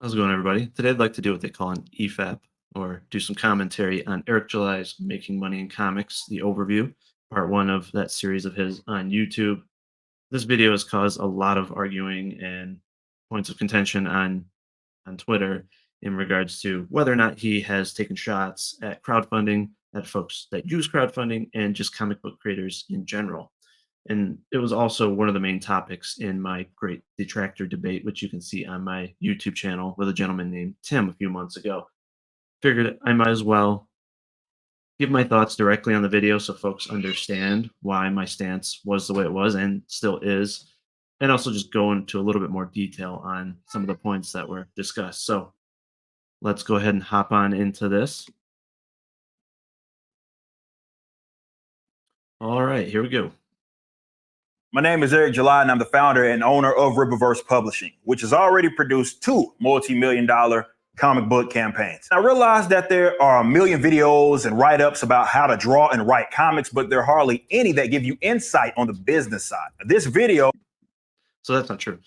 How's it going, everybody? Today, I'd like to do what they call an efap, or do some commentary on Eric July's Making Money in Comics, the overview, part one of that series of his on YouTube. This video has caused a lot of arguing and points of contention on Twitter in regards to whether or not he has taken shots at crowdfunding, at folks that use crowdfunding, and just comic book creators in general. And it was also one of the main topics in my great detractor debate, which you can see on my YouTube channel with a gentleman named Tim a few months ago. Figured I might as well give my thoughts directly on the video so folks understand why my stance was the way it was and still is, and also just go into a little bit more detail on some of the points that were discussed. So let's go ahead and hop on into this. All right, here we go. My name is Eric July, and I'm the founder and owner of Riververse Publishing, which has already produced two multi-million-dollar comic book campaigns. I realized that there are a million videos and write-ups about how to draw and write comics, but there are hardly any that give you insight on the business side. This video... So that's not true.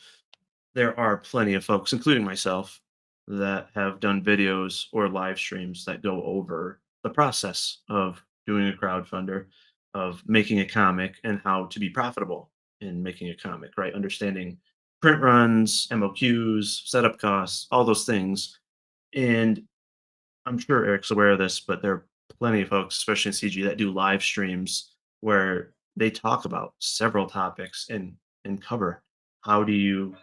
There are plenty of folks, including myself, that have done videos or live streams that go over the process of doing a crowdfunder, of making a comic, and how to be profitable in making a comic, right? Understanding print runs, MOQs, setup costs, all those things. And I'm sure Eric's aware of this, but there are plenty of folks, especially in CG, that do live streams where they talk about several topics and cover how do you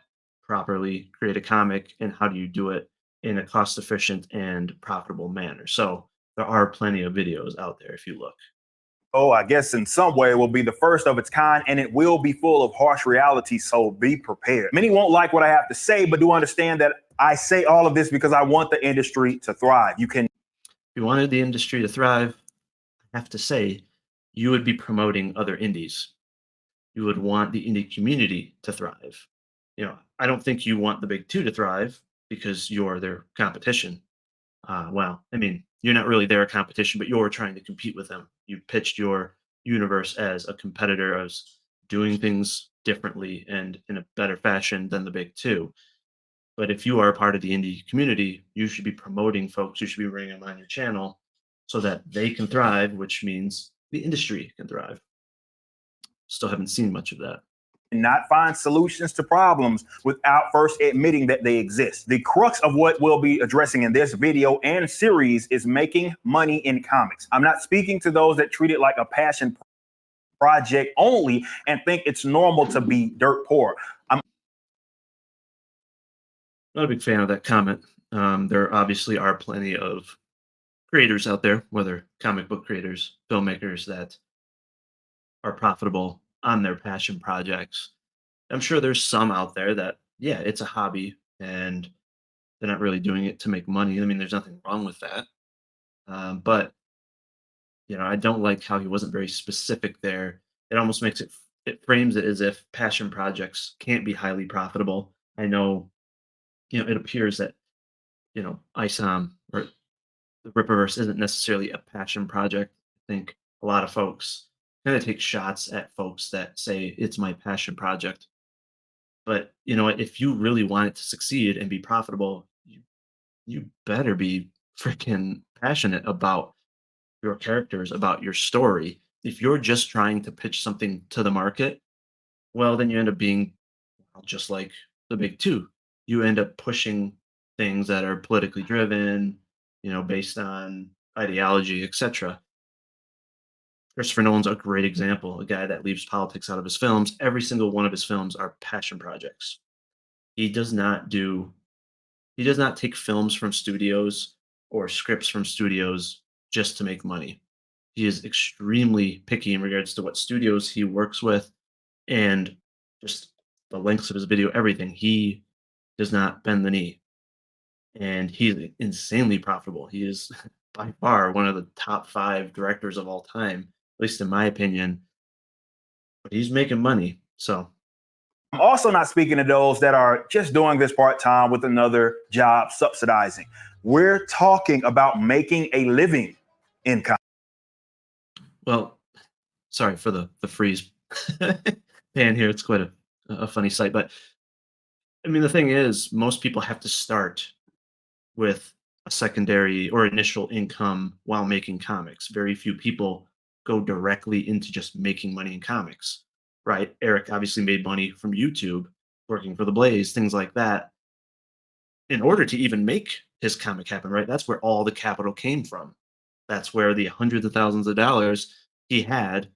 properly create a comic and how do you do it in a cost efficient and profitable manner. So there are plenty of videos out there if you look. I guess in some way it will be the first of its kind, and it will be full of harsh reality, so be prepared. Many won't like what I have to say, but do understand that I say all of this because I want the industry to thrive. If you wanted the industry to thrive, I have to say you would be promoting other indies. You would want the indie community to thrive. I don't think you want the big two to thrive because you're their competition. Well, I mean, you're not really their competition, but you're trying to compete with them. You pitched your universe as a competitor, as doing things differently and in a better fashion than the big two. But if you are a part of the indie community, you should be promoting folks. You should be bringing them on your channel so that they can thrive, which means the industry can thrive. Still haven't seen much of that. Not find solutions to problems without first admitting that they exist. The crux of what we'll be addressing in this video and series is making money in comics. I'm not speaking to those that treat it like a passion project only and think it's normal to be dirt poor. I'm not a big fan of that comment. There obviously are plenty of creators out there, whether comic book creators, filmmakers, that are profitable on their passion projects. I'm sure there's some out there that, yeah, it's a hobby and they're not really doing it to make money. I mean, there's nothing wrong with that. But I don't like how he wasn't very specific there. It almost makes it frames it as if passion projects can't be highly profitable. I know, it appears that, ISOM or the Rippaverse isn't necessarily a passion project. I think a lot of folks kind of take shots at folks that say it's my passion project. But you know what? If you really want it to succeed and be profitable, you better be freaking passionate about your characters, about your story. If you're just trying to pitch something to the market, well, then you end up being just like the big two. You end up pushing things that are politically driven, based on ideology, etc. Christopher Nolan's a great example, a guy that leaves politics out of his films. Every single one of his films are passion projects. He does not take films from studios or scripts from studios just to make money. He is extremely picky in regards to what studios he works with and just the lengths of his video, everything. He does not bend the knee. And he's insanely profitable. He is by far one of the top 5 directors of all time, at least in my opinion. But he's making money. So I'm also not speaking to those that are just doing this part-time with another job subsidizing. We're talking about making a living in comics. Well, sorry for the freeze pan here. It's quite a funny sight. But I mean, the thing is, most people have to start with a secondary or initial income while making comics. Very few people go directly into just making money in comics, right? Eric obviously made money from YouTube, working for the Blaze, things like that, in order to even make his comic happen, right? That's where all the capital came from. That's where the hundreds of thousands of dollars he had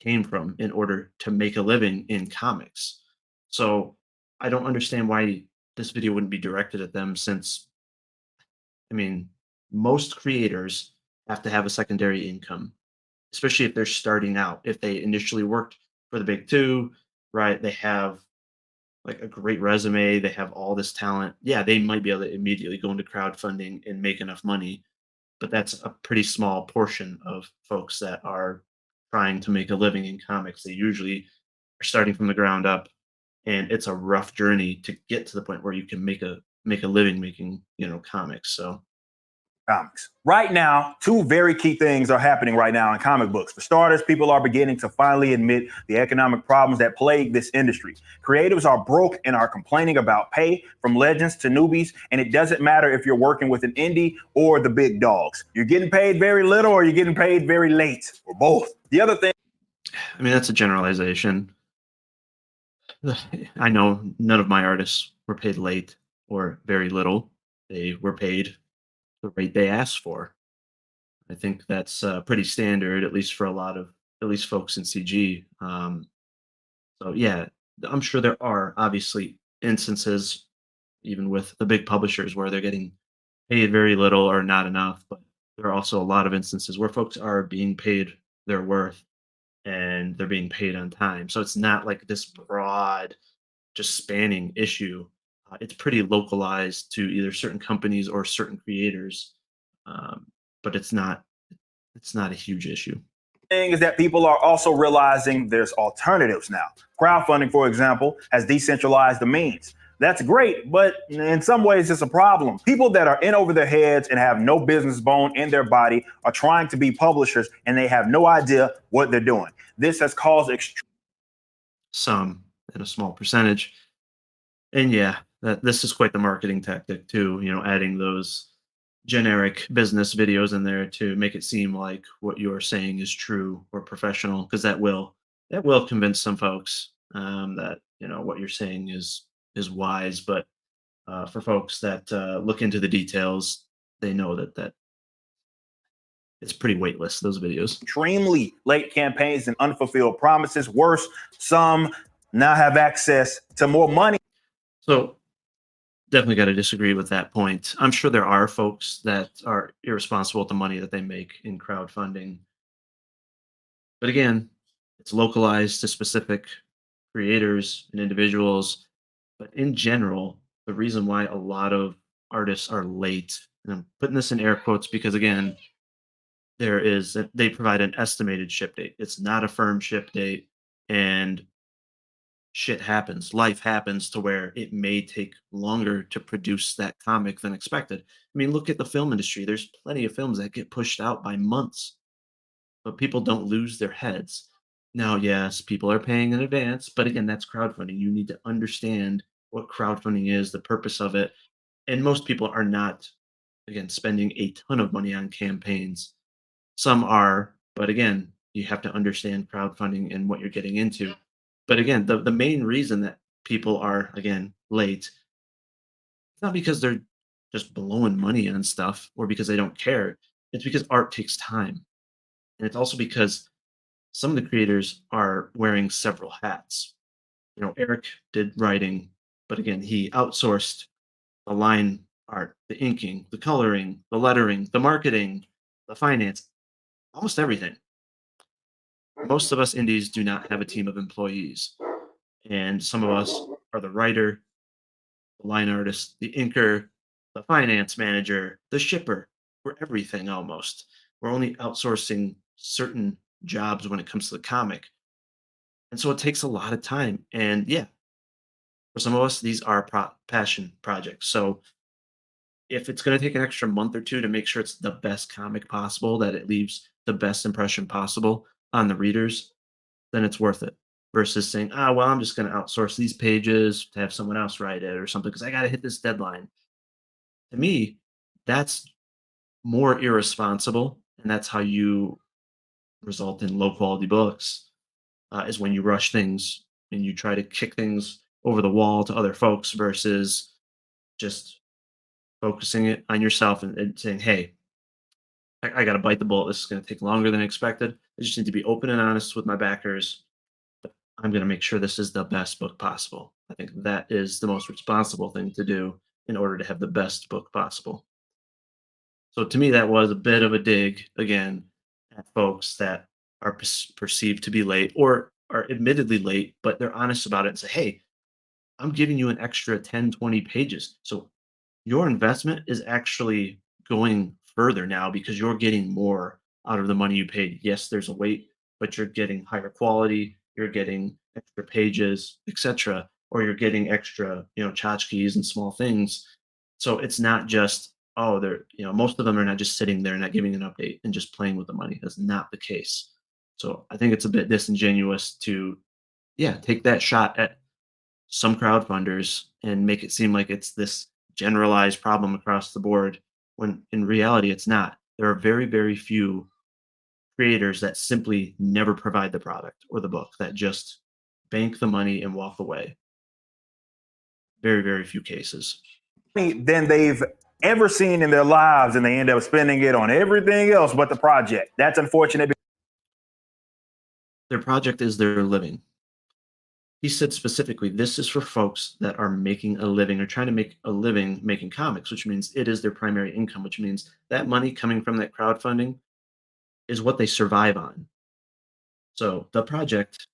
came from in order to make a living in comics. So I don't understand why this video wouldn't be directed at them since, I mean, most creators have to have a secondary income, especially if they're starting out. If they initially worked for the big two, right? They have like a great resume, they have all this talent. Yeah, they might be able to immediately go into crowdfunding and make enough money, but that's a pretty small portion of folks that are trying to make a living in comics. They usually are starting from the ground up, and it's a rough journey to get to the point where you can make a living making, comics. So Comics. Right now, two very key things are happening right now in comic books. For starters, people are beginning to finally admit the economic problems that plague this industry. Creatives are broke and are complaining about pay, from legends to newbies, and it doesn't matter if you're working with an indie or the big dogs. You're getting paid very little or you're getting paid very late, or both. The other thing, I mean, that's a generalization. I know none of my artists were paid late or very little. They were paid the rate they asked for. I think that's pretty standard, at least for a lot of at least folks in CG. So yeah, I'm sure there are obviously instances, even with the big publishers, where they're getting paid very little or not enough. But there are also a lot of instances where folks are being paid their worth and they're being paid on time. So it's not like this broad, just spanning issue. It's pretty localized to either certain companies or certain creators, um, but it's not a huge issue. thing is that people are also realizing there's alternatives now. Crowdfunding, for example, has decentralized the means. That's great, but in some ways it's a problem. People that are in over their heads and have no business bone in their body are trying to be publishers and they have no idea what they're doing. This has caused Some and a small percentage. And yeah, this is quite the marketing tactic too, adding those generic business videos in there to make it seem like what you're saying is true or professional, because that will convince some folks that what you're saying is wise. But for folks that look into the details, they know that it's pretty weightless, those videos. extremely late campaigns and unfulfilled promises. Worse, some now have access to more money. So definitely got to disagree with that point. I'm sure there are folks that are irresponsible with the money that they make in crowdfunding. But again, it's localized to specific creators and individuals. But in general, the reason why a lot of artists are late, and I'm putting this in air quotes because again, they provide an estimated ship date. It's not a firm ship date, and shit happens. Life happens to where it may take longer to produce that comic than expected. I mean, look at the film industry. There's plenty of films that get pushed out by months, but people don't lose their heads. Now, yes, people are paying in advance, but again, that's crowdfunding. You need to understand what crowdfunding is, the purpose of it. And most people are not, again, spending a ton of money on campaigns. Some are, but again, you have to understand crowdfunding and what you're getting into. But again, the main reason that people are, again, late, it's not because they're just blowing money on stuff or because they don't care. It's because art takes time. And it's also because some of the creators are wearing several hats. Eric did writing, but again, he outsourced the line art, the inking, the coloring, the lettering, the marketing, the finance, almost everything. Most of us indies do not have a team of employees, and some of us are the writer, the line artist, the inker, the finance manager, the shipper. We're everything almost. We're only outsourcing certain jobs when it comes to the comic. And so it takes a lot of time. And yeah, for some of us, these are passion projects. So if it's going to take an extra month or two to make sure it's the best comic possible, that it leaves the best impression possible on the readers, then it's worth it. Versus saying, well, I'm just going to outsource these pages to have someone else write it or something because I got to hit this deadline. To me, that's more irresponsible, and that's how you result in low quality books, is when you rush things and you try to kick things over the wall to other folks versus just focusing it on yourself and saying, hey, I got to bite the bullet. This is going to take longer than expected. I just need to be open and honest with my backers. I'm going to make sure this is the best book possible. I think that is the most responsible thing to do in order to have the best book possible. So to me, that was a bit of a dig again at folks that are perceived to be late or are admittedly late, but they're honest about it and say, hey, I'm giving you an extra 10, 20 pages. So your investment is actually going further now because you're getting more out of the money you paid. Yes, there's a wait, but you're getting higher quality, you're getting extra pages, etc., or you're getting extra, tchotchkes and small things. So it's not just, oh, they're, most of them are not just sitting there, not giving an update and just playing with the money. That's not the case. So I think it's a bit disingenuous to, yeah, take that shot at some crowdfunders and make it seem like it's this generalized problem across the board when in reality it's not. There are very, very few creators that simply never provide the product or the book that just bank the money and walk away. Very, very few cases. Than they've ever seen in their lives, and they end up spending it on everything else but the project. That's unfortunate. Their project is their living. He said specifically, this is for folks that are making a living or trying to make a living making comics, which means it is their primary income, which means that money coming from that crowdfunding is what they survive on. So the project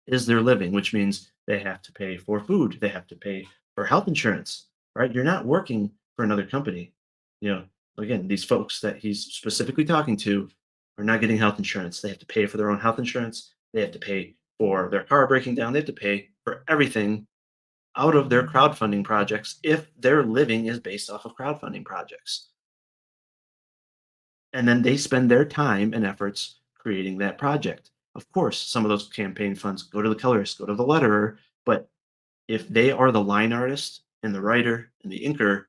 is their living, which means they have to pay for food, they have to pay for health insurance, right? You're not working for another company. You know, again, these folks that he's specifically talking to are not getting health insurance. They have to pay for their own health insurance. They have to pay for their car breaking down. They have to pay for everything out of their crowdfunding projects if their living is based off of crowdfunding projects. And then they spend their time and efforts creating that project. Of course, some of those campaign funds go to the colorist, go to the letterer, but if they are the line artist and the writer and the inker,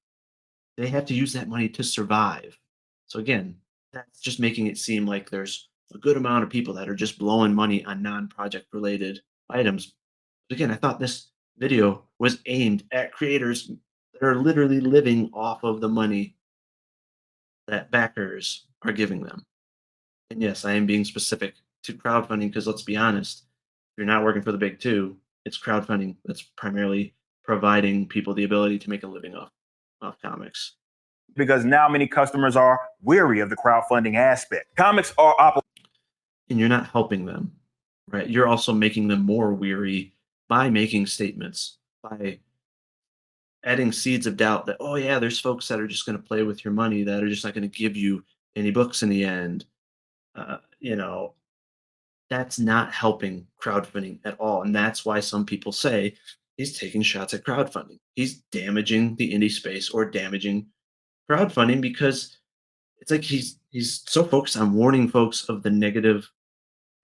they have to use that money to survive. So again, that's just making it seem like there's a good amount of people that are just blowing money on non-project related items. But again, I thought this video was aimed at creators that are literally living off of the money that backers are giving them. And yes, I am being specific to crowdfunding because let's be honest, if you're not working for the big two, it's crowdfunding that's primarily providing people the ability to make a living off comics. Because now many customers are weary of the crowdfunding aspect. Comics are and you're not helping them, right? You're also making them more weary by making statements, by adding seeds of doubt that, oh yeah, there's folks that are just going to play with your money that are just not going to give you any books in the end. Uh, you know, that's not helping crowdfunding at all. And that's why some people say he's taking shots at crowdfunding. He's damaging the indie space or damaging crowdfunding because it's like he's so focused on warning folks of the negative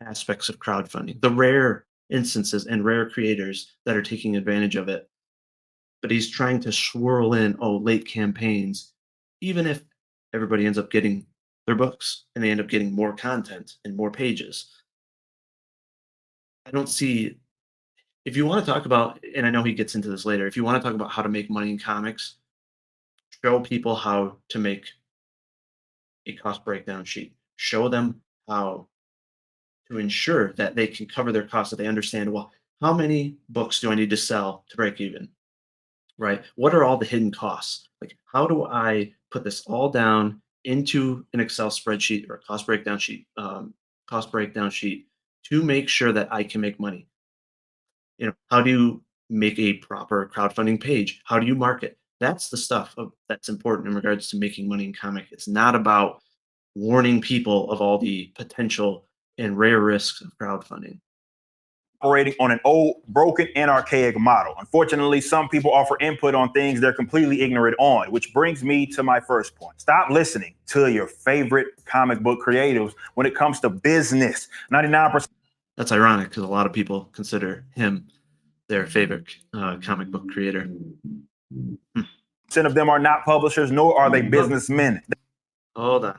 aspects of crowdfunding, the rare instances and rare creators that are taking advantage of it. But he's trying to swirl in, oh, late campaigns, even if everybody ends up getting their books and they end up getting more content and more pages. I don't see if you want to talk about, and I know he gets into this later, if you want to talk about how to make money in comics, show people how to make a cost breakdown sheet. Show them how to ensure that they can cover their costs, that they understand, well, how many books do I need to sell to break even? Right? What are all the hidden costs? Like, how do I put this all down into an Excel spreadsheet or a cost breakdown sheet to make sure that I can make money? How do you make a proper crowdfunding page? How do you market? That's the stuff that's important in regards to making money in comic. It's not about warning people of all the potential and rare risks of crowdfunding. operating on an old, broken, and archaic model. Unfortunately, some people offer input on things they're completely ignorant on, which brings me to my first point. Stop listening to your favorite comic book creatives when it comes to business. 99%. That's ironic because a lot of people consider him their favorite comic book creator. of them are not publishers, nor are they businessmen. Hold on.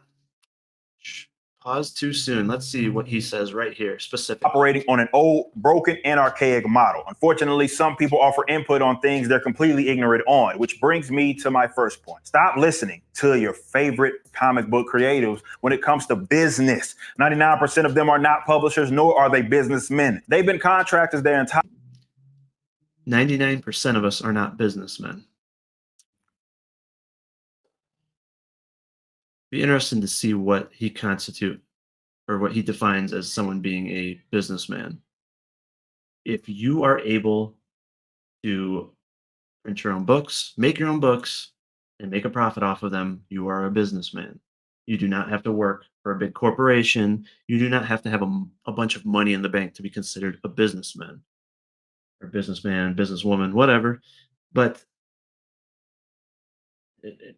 Pause too soon. Let's see what he says right here, specifically. Operating on an old, broken, and archaic model. Unfortunately, some people offer input on things they're completely ignorant on, which brings me to my first point. Stop listening to your favorite comic book creatives when it comes to business. 99% of them are not publishers, nor are they businessmen. They've been contractors their entire 99% of us are not businessmen. Be interesting to see what he defines as someone being a businessman. If you are able to print your own books, make your own books, and make a profit off of them, you are a businessman. You do not have to work for a big corporation. You do not have to have a bunch of money in the bank to be considered a businessman or businessman, businesswoman, whatever. But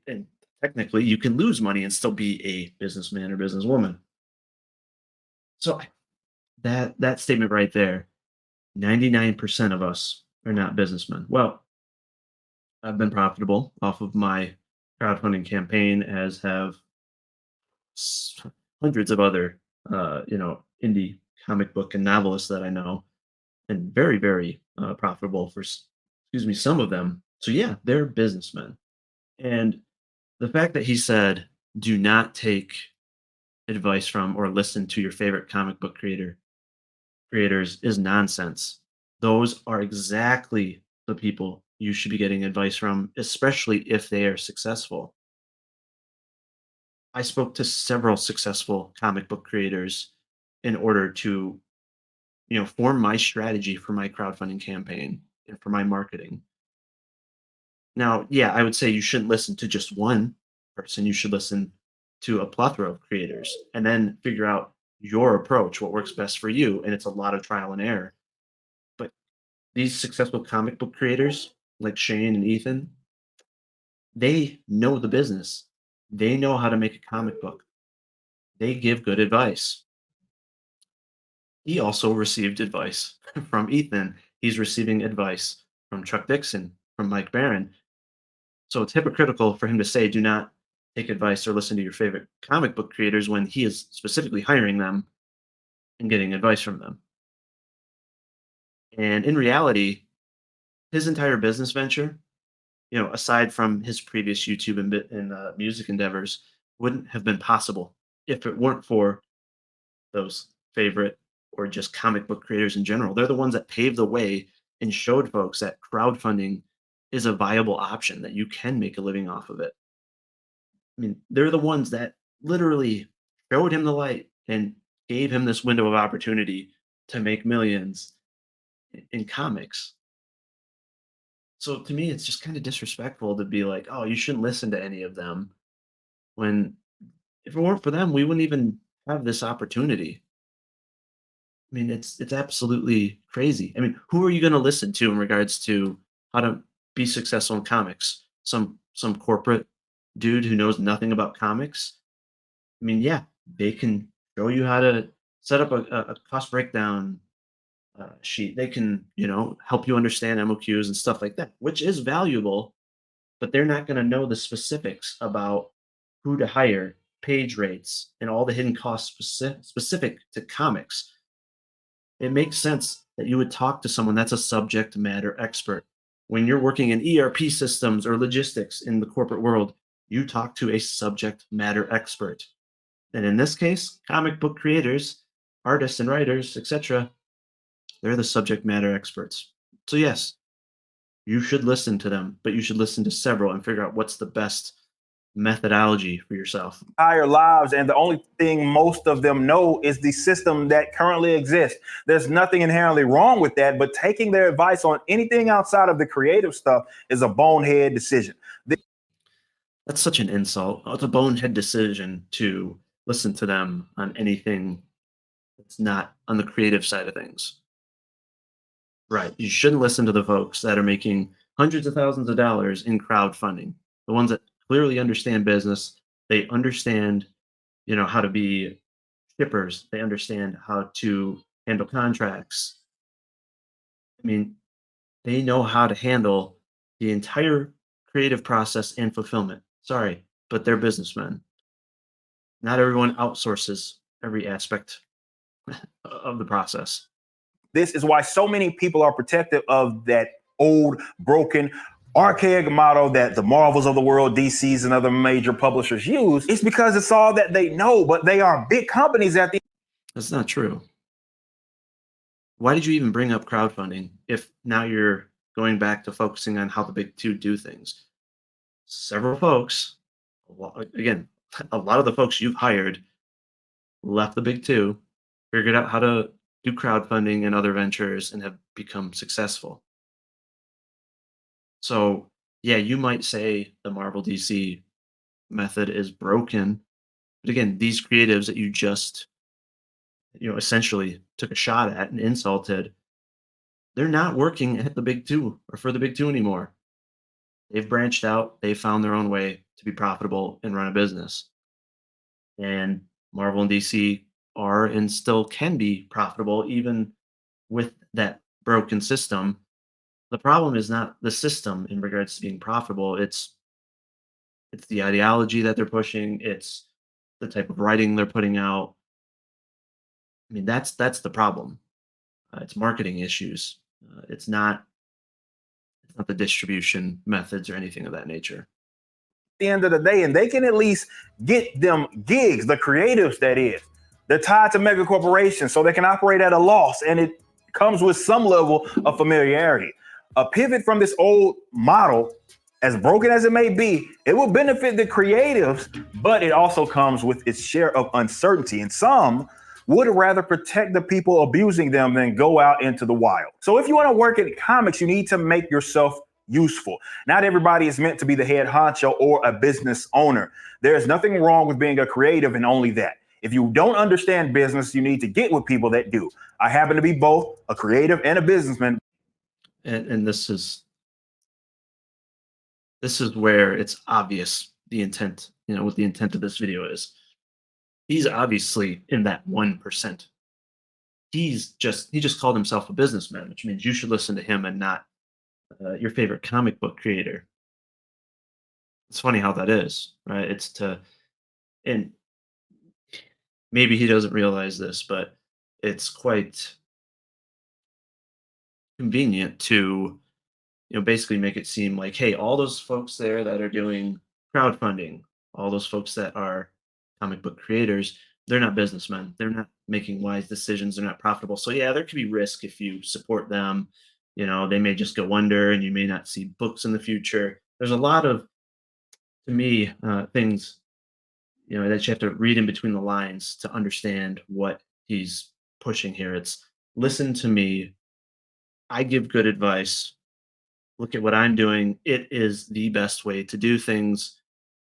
and technically, you can lose money and still be a businessman or businesswoman. So that statement right there, 99% of us are not businessmen. Well, I've been profitable off of my crowdfunding campaign, as have s- hundreds of other, indie comic book and novelists that I know, and very, very profitable for, excuse me, some of them. So yeah, they're businessmen. And the fact that he said, "Do not take advice from or listen to your favorite comic book creators," is nonsense. Those are exactly the people you should be getting advice from, especially if they are successful. I spoke to several successful comic book creators in order to, form my strategy for my crowdfunding campaign and for my marketing. Now, yeah, I would say you shouldn't listen to just one person. You should listen to a plethora of creators and then figure out your approach, what works best for you. And it's a lot of trial and error. But these successful comic book creators like Shane and Ethan, they know the business. They know how to make a comic book. They give good advice. He also received advice from Ethan. He's receiving advice from Chuck Dixon, from Mike Barron. So it's hypocritical for him to say, do not take advice or listen to your favorite comic book creators when he is specifically hiring them and getting advice from them. And in reality, his entire business venture, aside from his previous YouTube and music endeavors, wouldn't have been possible if it weren't for those favorite or just comic book creators in general. They're the ones that paved the way and showed folks that crowdfunding is a viable option, that you can make a living off of it. I mean, they're the ones that literally showed him the light and gave him this window of opportunity to make millions in comics. So to me, it's just kind of disrespectful to be like, oh, you shouldn't listen to any of them, when if it weren't for them, we wouldn't even have this opportunity. I mean, it's absolutely crazy. I mean, who are you going to listen to in regards to how to be successful in comics? Some corporate dude who knows nothing about comics? I mean, yeah, they can show you how to set up a cost breakdown sheet. They can, help you understand MOQs and stuff like that, which is valuable, but they're not going to know the specifics about who to hire, page rates, and all the hidden costs specific to comics. It makes sense that you would talk to someone that's a subject matter expert. When you're working in ERP systems or logistics in the corporate world, you talk to a subject matter expert. And in this case, comic book creators, artists and writers, etc., they're the subject matter experts. So, yes, you should listen to them, but you should listen to several and figure out what's the best methodology for yourself. lives, and the only thing most of them know is the system that currently exists. There's nothing inherently wrong with that, but taking their advice on anything outside of the creative stuff is a bonehead decision. That's such an insult. It's a bonehead decision to listen to them on anything that's not on the creative side of things. Right. You shouldn't listen to the folks that are making hundreds of thousands of dollars in crowdfunding. The ones that clearly understand business. They understand, how to be shippers. They understand how to handle contracts. I mean, they know how to handle the entire creative process and fulfillment. Sorry, but they're businessmen. Not everyone outsources every aspect of the process. This is why so many people are protective of that old, broken, archaic model that the Marvels of the world, DCs, and other major publishers use. It's because it's all that they know, but they are big companies at the. That's not true. Why did you even bring up crowdfunding if now you're going back to focusing on how the big two do things? Several folks, again, a lot of the folks you've hired left the big two, figured out how to do crowdfunding and other ventures, and have become successful. So, yeah, you might say the Marvel DC method is broken, but again, these creatives that you just, essentially took a shot at and insulted, they're not working at the big two or for the big two anymore. They've branched out, they found their own way to be profitable and run a business. And Marvel and DC are and still can be profitable even with that broken system. The problem is not the system in regards to being profitable. It's the ideology that they're pushing. It's the type of writing they're putting out. I mean, that's the problem. It's marketing issues. It's not the distribution methods or anything of that nature. The end of the day, and they can at least get them gigs, the creatives that is. They're tied to mega corporations, so they can operate at a loss, and it comes with some level of familiarity. A pivot from this old model, as broken as it may be, it will benefit the creatives, but it also comes with its share of uncertainty. And some would rather protect the people abusing them than go out into the wild. So if you want to work in comics, you need to make yourself useful. Not everybody is meant to be the head honcho or a business owner. There's nothing wrong with being a creative, and only that. If you don't understand business, you need to get with people that do. I happen to be both a creative and a businessman. And this is where it's obvious the intent, what the intent of this video is. He's obviously in that 1%. He just called himself a businessman, which means you should listen to him and not your favorite comic book creator. It's funny how that is, right? And maybe he doesn't realize this, but it's quite convenient to, basically make it seem like, hey, all those folks there that are doing crowdfunding, all those folks that are comic book creators, they're not businessmen. They're not making wise decisions. They're not profitable. So yeah, there could be risk if you support them. They may just go under, and you may not see books in the future. There's a lot of, to me, things that you have to read in between the lines to understand what he's pushing here. It's listen to me. I give good advice. Look at what I'm doing. It is the best way to do things.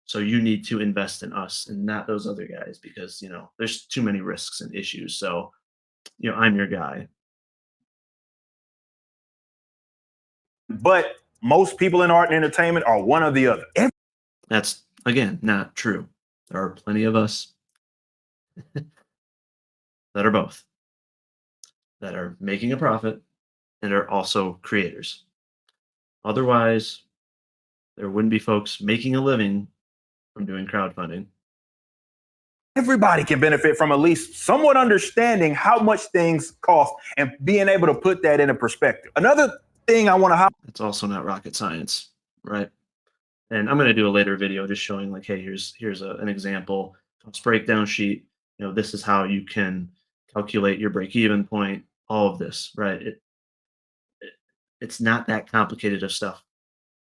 So you need to invest in us and not those other guys because, there's too many risks and issues. So, I'm your guy. But most people in art and entertainment are one or the other. That's, again, not true. There are plenty of us that are both, that are making a profit and are also creators. Otherwise, there wouldn't be folks making a living from doing crowdfunding. Everybody can benefit from at least somewhat understanding how much things cost and being able to put that into perspective. Another thing I want to highlight. It's also not rocket science, right? And I'm going to do a later video just showing like, hey, here's an example, cost breakdown sheet. This is how you can calculate your break-even point. All of this, right? It's not that complicated of stuff.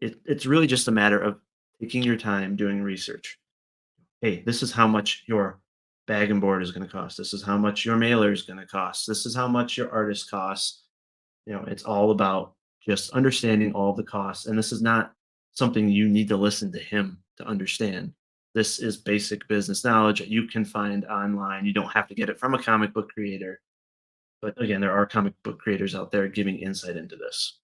It's really just a matter of taking your time doing research. Hey, this is how much your bag and board is going to cost. This is how much your mailer is going to cost. This is how much your artist costs. It's all about just understanding all the costs. And this is not something you need to listen to him to understand. This is basic business knowledge that you can find online. You don't have to get it from a comic book creator. But again, there are comic book creators out there giving insight into this.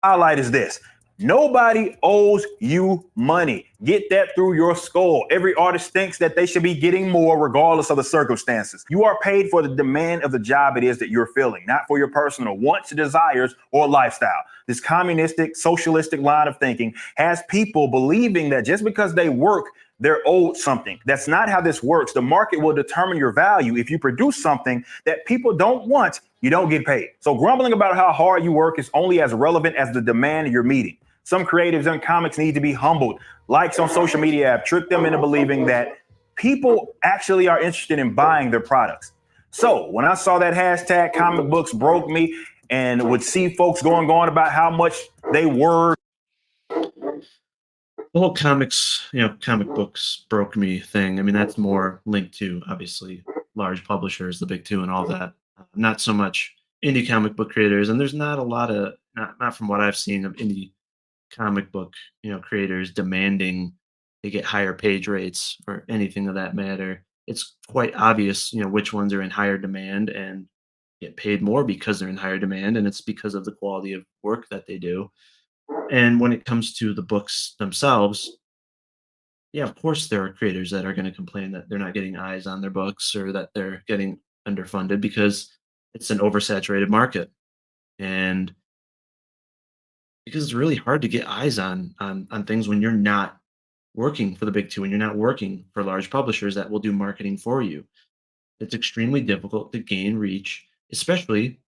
Highlight is this. Nobody owes you money. Get that through your skull. Every artist thinks that they should be getting more regardless of the circumstances. You are paid for the demand of the job it is that you're filling, not for your personal wants, desires, or lifestyle. This communistic, socialistic line of thinking has people believing that just because they work, they're owed something. That's not how this works. The market will determine your value. If you produce something that people don't want, you don't get paid. So grumbling about how hard you work is only as relevant as the demand you're meeting. Some creatives and comics need to be humbled. Likes on social media have tricked them into believing that people actually are interested in buying their products. So when I saw that hashtag comic books broke me and would see folks going on about how much they were. The whole comic books broke me thing. I mean, that's more linked to obviously large publishers, the big two, and all that. Not so much indie comic book creators, and there's not a lot of not from what I've seen of indie comic book creators demanding they get higher page rates or anything of that matter. It's quite obvious which ones are in higher demand and get paid more because they're in higher demand, and it's because of the quality of work that they do. And when it comes to the books themselves, yeah, of course there are creators that are going to complain that they're not getting eyes on their books or that they're getting underfunded because it's an oversaturated market. And because it's really hard to get eyes on things when you're not working for the big two and you're not working for large publishers that will do marketing for you. It's extremely difficult to gain reach, especially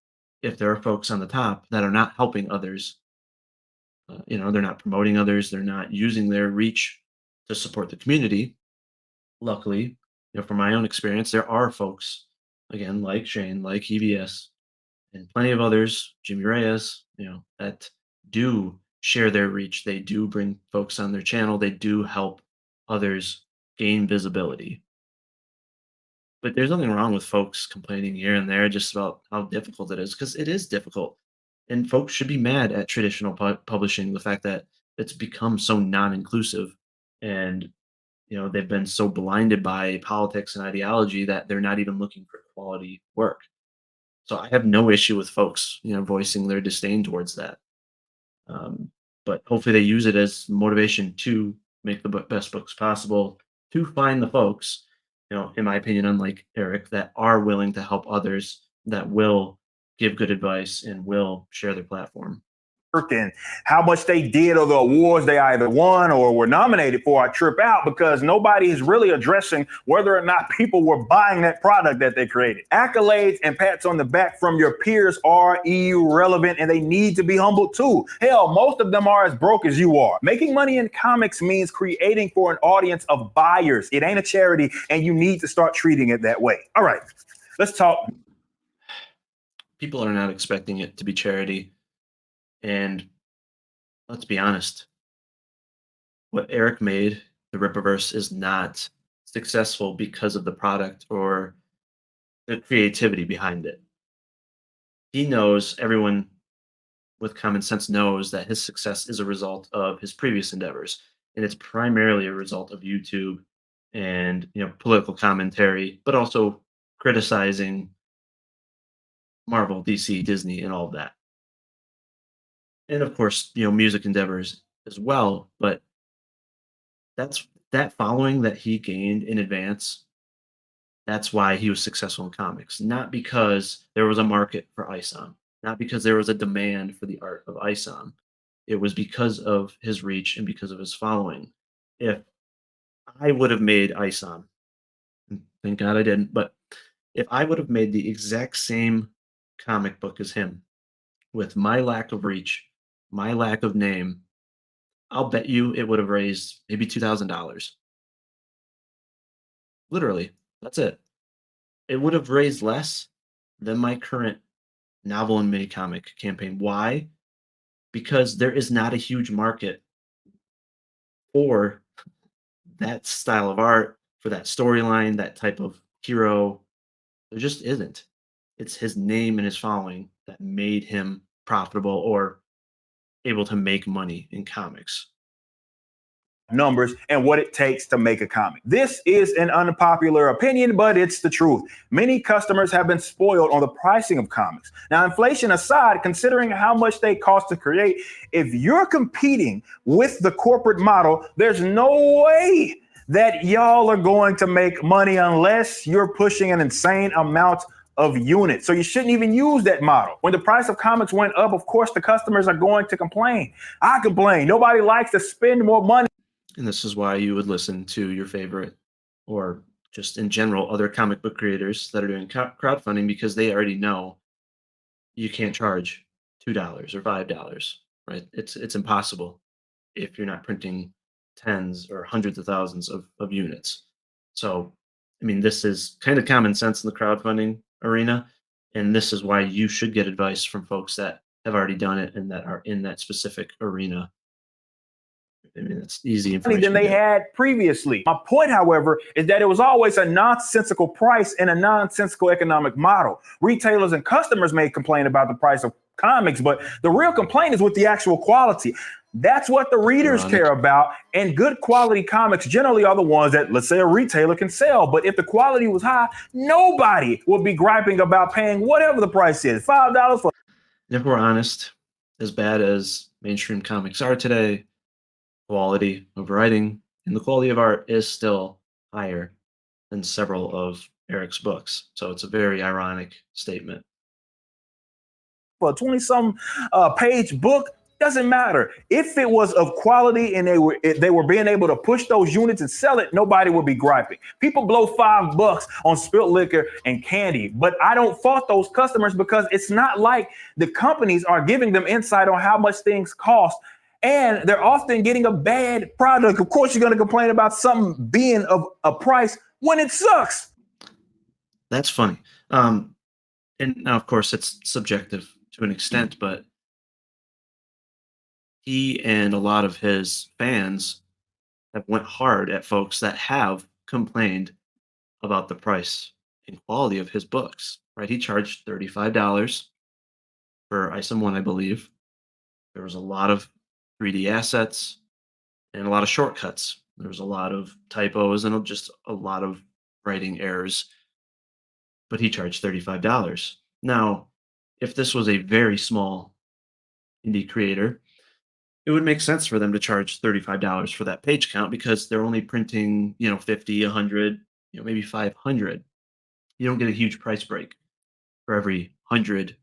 if there are folks on the top that are not helping others. They're not promoting others, they're not using their reach to support the community. Luckily, from my own experience, there are folks, again, like Shane, like EVS, and plenty of others, Jimmy Reyes, that do share their reach. They do bring folks on their channel. They do help others gain visibility. But there's nothing wrong with folks complaining here and there just about how difficult it is, because it is difficult. And folks should be mad at traditional publishing, the fact that it's become so non-inclusive, and they've been so blinded by politics and ideology that they're not even looking for quality work. So I have no issue with folks, voicing their disdain towards that. Um, but hopefully they use it as motivation to make the best books possible, to find the folks, in my opinion, unlike Eric, that are willing to help others, that will give good advice and will share their platform. And how much they did or the awards they either won or were nominated for, I trip out because nobody is really addressing whether or not people were buying that product that they created. Accolades and pats on the back from your peers are irrelevant, and they need to be humbled too. Hell, most of them are as broke as you are. Making money in comics means creating for an audience of buyers. It ain't a charity, and you need to start treating it that way. All right, let's talk. People are not expecting it to be charity. And let's be honest, what Eric made, the Rippaverse, is not successful because of the product or the creativity behind it. He knows, everyone with common sense knows, that his success is a result of his previous endeavors. And it's primarily a result of YouTube and political commentary, but also criticizing Marvel, DC, Disney, and all of that. And of course, music endeavors as well. But that's that following that he gained in advance. That's why he was successful in comics, not because there was a market for ISOM, not because there was a demand for the art of ISOM. It was because of his reach and because of his following. If I would have made ISOM, and thank God I didn't, but if I would have made the exact same comic book as him with my lack of reach, my lack of name, I'll bet you it would have raised maybe $2,000. Literally, that's it. It would have raised less than my current novel and mini comic campaign. Why? Because there is not a huge market for that style of art, for that storyline, that type of hero. There just isn't. It's his name and his following that made him profitable or able to make money in comics. numbers and what it takes to make a comic. This is an unpopular opinion, but it's the truth. Many customers have been spoiled on the pricing of comics. Now, inflation aside, considering how much they cost to create, if you're competing with the corporate model, there's no way that y'all are going to make money unless you're pushing an insane amount of units. So you shouldn't even use that model. When the price of comics went up, of course, the customers are going to complain. I complain. Nobody likes to spend more money. And this is why you would listen to your favorite, or just in general, other comic book creators that are doing crowdfunding, because they already know you can't charge $2 or $5, right? It's impossible if you're not printing tens or hundreds of thousands of units. So, I mean, this is kind of common sense in the crowdfunding arena. And this is why you should get advice from folks that have already done it and that are in that specific arena. I mean, it's easy information Than they had previously. My point, however, is that it was always a nonsensical price and a nonsensical economic model. Retailers and customers may complain about the price of comics, but the real complaint is with the actual quality. That's what the readers care about. And good quality comics generally are the ones that, let's say, a retailer can sell. But if the quality was high, nobody would be griping about paying whatever the price is, $5 for. And if we're honest, as bad as mainstream comics are today, quality of writing and the quality of art is still higher than several of Eric's books. So it's a very ironic statement. For a 20-some page book, doesn't matter. If it was of quality and they were being able to push those units and sell it, nobody would be griping. People blow $5 on spilt liquor and candy, but I don't fault those customers because it's not like the companies are giving them insight on how much things cost. And they're often getting a bad product. Of course, you're going to complain about something being of a price when it sucks. That's funny. And now, of course, it's subjective to an extent, but he and a lot of his fans have went hard at folks that have complained about the price and quality of his books, right? He charged $35 for Item 1, I believe. There was a lot of 3D assets and a lot of shortcuts. There was a lot of typos and just a lot of writing errors, but he charged $35. Now, if this was a very small indie creator, it would make sense for them to charge $35 for that page count because they're only printing, 50, 100, maybe 500. You don't get a huge price break for every 100,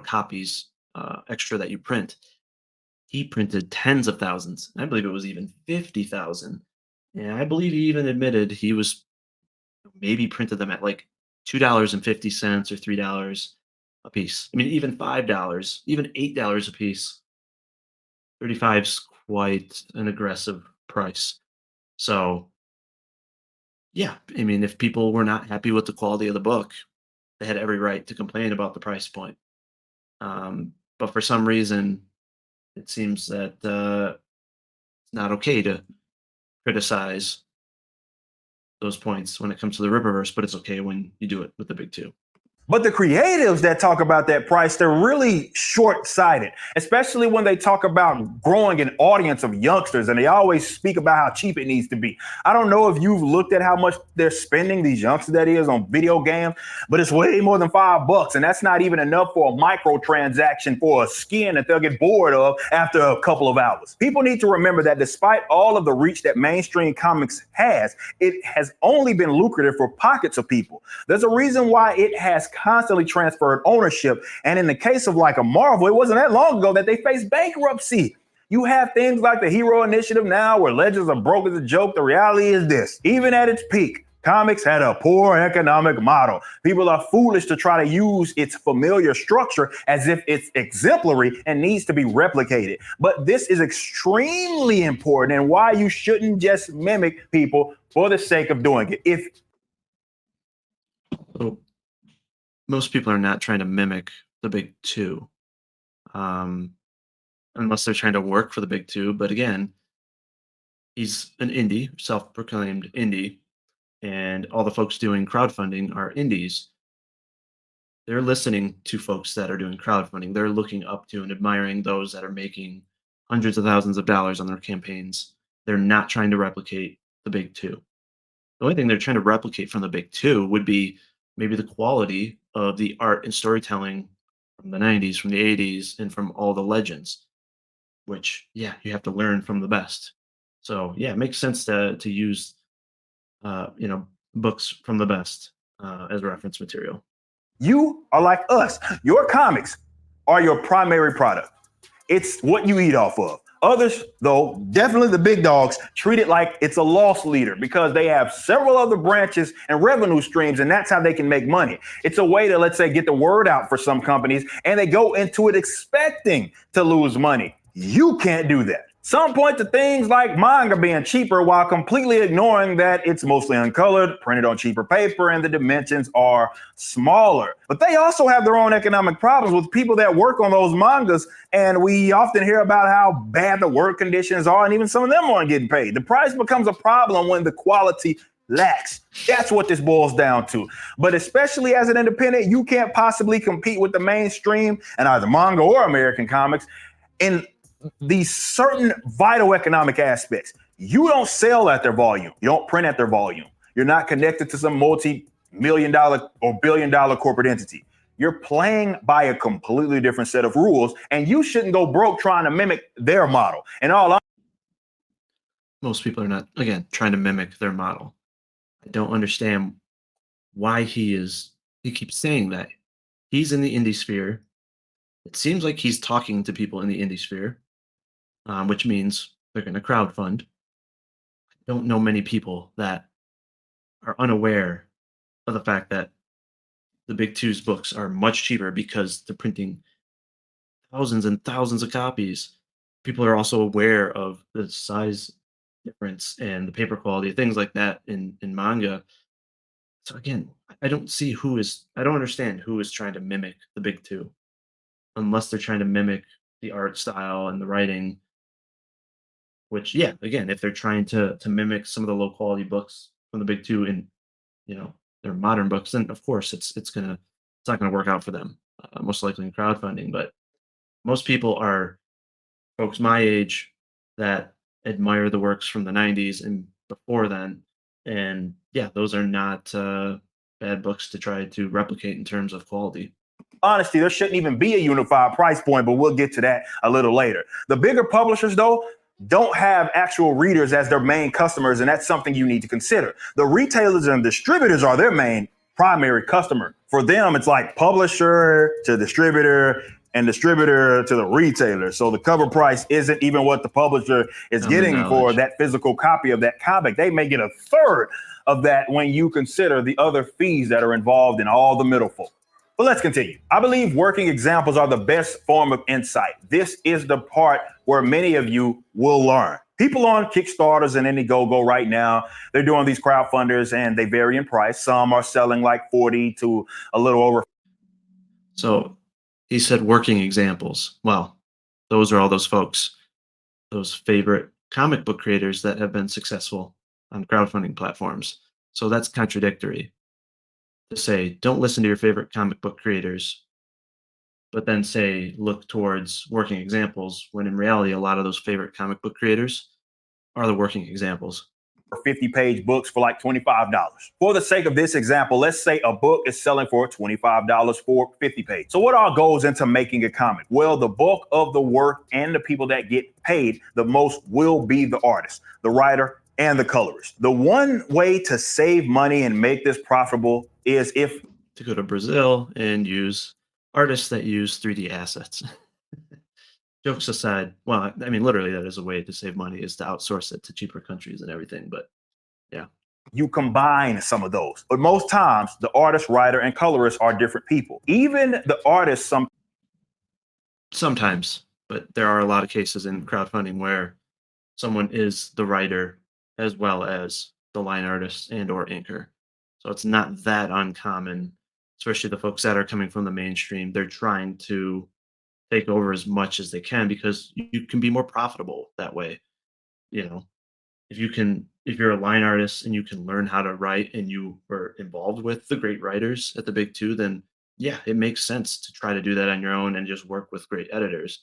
copies extra that you print. He printed tens of thousands. I believe it was even 50,000. And I believe he even admitted he was maybe printed them at like $2.50 or $3 a piece. I mean, even $5, even $8 a piece. 35's quite an aggressive price. So, yeah, I mean, if people were not happy with the quality of the book, they had every right to complain about the price point. But for some reason, it seems that it's not okay to criticize those points when it comes to the Rippaverse, but it's okay when you do it with the big two. But the creatives that talk about that price, they're really short-sighted, especially when they talk about growing an audience of youngsters, and they always speak about how cheap it needs to be. I don't know if you've looked at how much they're spending, these youngsters that is, on video games, but it's way more than $5, and that's not even enough for a microtransaction for a skin that they'll get bored of after a couple of hours. People need to remember that despite all of the reach that mainstream comics has, it has only been lucrative for pockets of people. There's a reason why it has constantly transferred ownership. And in the case of like a Marvel, it wasn't that long ago that they faced bankruptcy. You have things like the Hero Initiative now where legends are broke as a joke. The reality is this: even at its peak, comics had a poor economic model. People are foolish to try to use its familiar structure as if it's exemplary and needs to be replicated. But this is extremely important and why you shouldn't just mimic people for the sake of doing it. So most people are not trying to mimic the big two, unless they're trying to work for the big two. But again, he's an indie, self-proclaimed indie, and all the folks doing crowdfunding are indies. They're listening to folks that are doing crowdfunding. They're looking up to and admiring those that are making hundreds of thousands of dollars on their campaigns. they're not trying to replicate the big two. The only thing they're trying to replicate from the big two would be maybe the quality of the art and storytelling from the 90s, from the 80s, and from all the legends, which, yeah, you have to learn from the best. So, yeah, it makes sense to use, you know, books from the best as reference material. You are like us. Your comics are your primary product. It's what you eat off of. Others, though, definitely the big dogs, treat it like it's a loss leader because they have several other branches and revenue streams, and that's how they can make money. It's a way to, let's say, get the word out for some companies, and they go into it expecting to lose money. You can't do that. Some point to things like manga being cheaper while completely ignoring that it's mostly uncolored, printed on cheaper paper, and the dimensions are smaller. But they also have their own economic problems with people that work on those mangas, and we often hear about how bad the work conditions are, and even some of them aren't getting paid. The price becomes a problem when the quality lacks. That's what this boils down to. But especially as an independent, you can't possibly compete with the mainstream and either manga or American comics in these certain vital economic aspects. You don't sell at their volume. You don't print at their volume. You're not connected to some multi-million-dollar or billion-dollar corporate entity. You're playing by a completely different set of rules, and you shouldn't go broke trying to mimic their model. And Most people are not, again, trying to mimic their model. I don't understand why he keeps saying that. He's in the indie sphere. It seems like he's talking to people in the indie sphere, which means they're going to crowdfund. I don't know many people that are unaware of the fact that the big two's books are much cheaper because they're printing thousands and thousands of copies. People are also aware of the size difference and the paper quality, things like that in manga. So again, I don't understand who is trying to mimic the big two unless they're trying to mimic the art style and the writing, which, yeah, again, if they're trying to mimic some of the low quality books from the big two in, you know, their modern books, then of course it's not gonna work out for them, most likely in crowdfunding. But most people are folks my age that admire the works from the 90s and before then. And yeah, those are not bad books to try to replicate in terms of quality. honesty, there shouldn't even be a unified price point, but we'll get to that a little later. The bigger publishers, though, don't have actual readers as their main customers, and that's something you need to consider. The retailers and distributors are their main primary customer. For them, it's like publisher to distributor and distributor to the retailer. So the cover price isn't even what the publisher is Common getting for knowledge. that physical copy of that comic. They may get a third of that when you consider the other fees that are involved in all the middle folk. But let's continue. I believe working examples are the best form of insight. This is the part where many of you will learn. People on Kickstarters and Indiegogo right now, they're doing these crowdfunders and they vary in price. Some are selling like 40 to a little over. So he said working examples. Well, those are all those folks, those favorite comic book creators that have been successful on crowdfunding platforms. So that's contradictory to say, don't listen to your favorite comic book creators, but then say, look towards working examples, when in reality, a lot of those favorite comic book creators are the working examples. 50-page books for like $25. For the sake of this example, let's say a book is selling for $25 for 50 pages. So what all goes into making a comic? Well, the bulk of the work and the people that get paid the most will be the artist, the writer, and the colorist. The one way to save money and make this profitable is if To go to Brazil and use artists that use 3D assets. Jokes aside, well, I mean, literally, that is a way to save money is to outsource it to cheaper countries and everything. But yeah, you combine some of those. But most times, the artist, writer, and colorist are different people. Even the artist, sometimes, but there are a lot of cases in crowdfunding where someone is the writer as well as the line artist and or inker. So it's not that uncommon, especially the folks that are coming from the mainstream. They're trying to take over as much as they can because you can be more profitable that way. You know, if you're a line artist and you can learn how to write and you were involved with the great writers at the big two, then yeah, it makes sense to try to do that on your own and just work with great editors.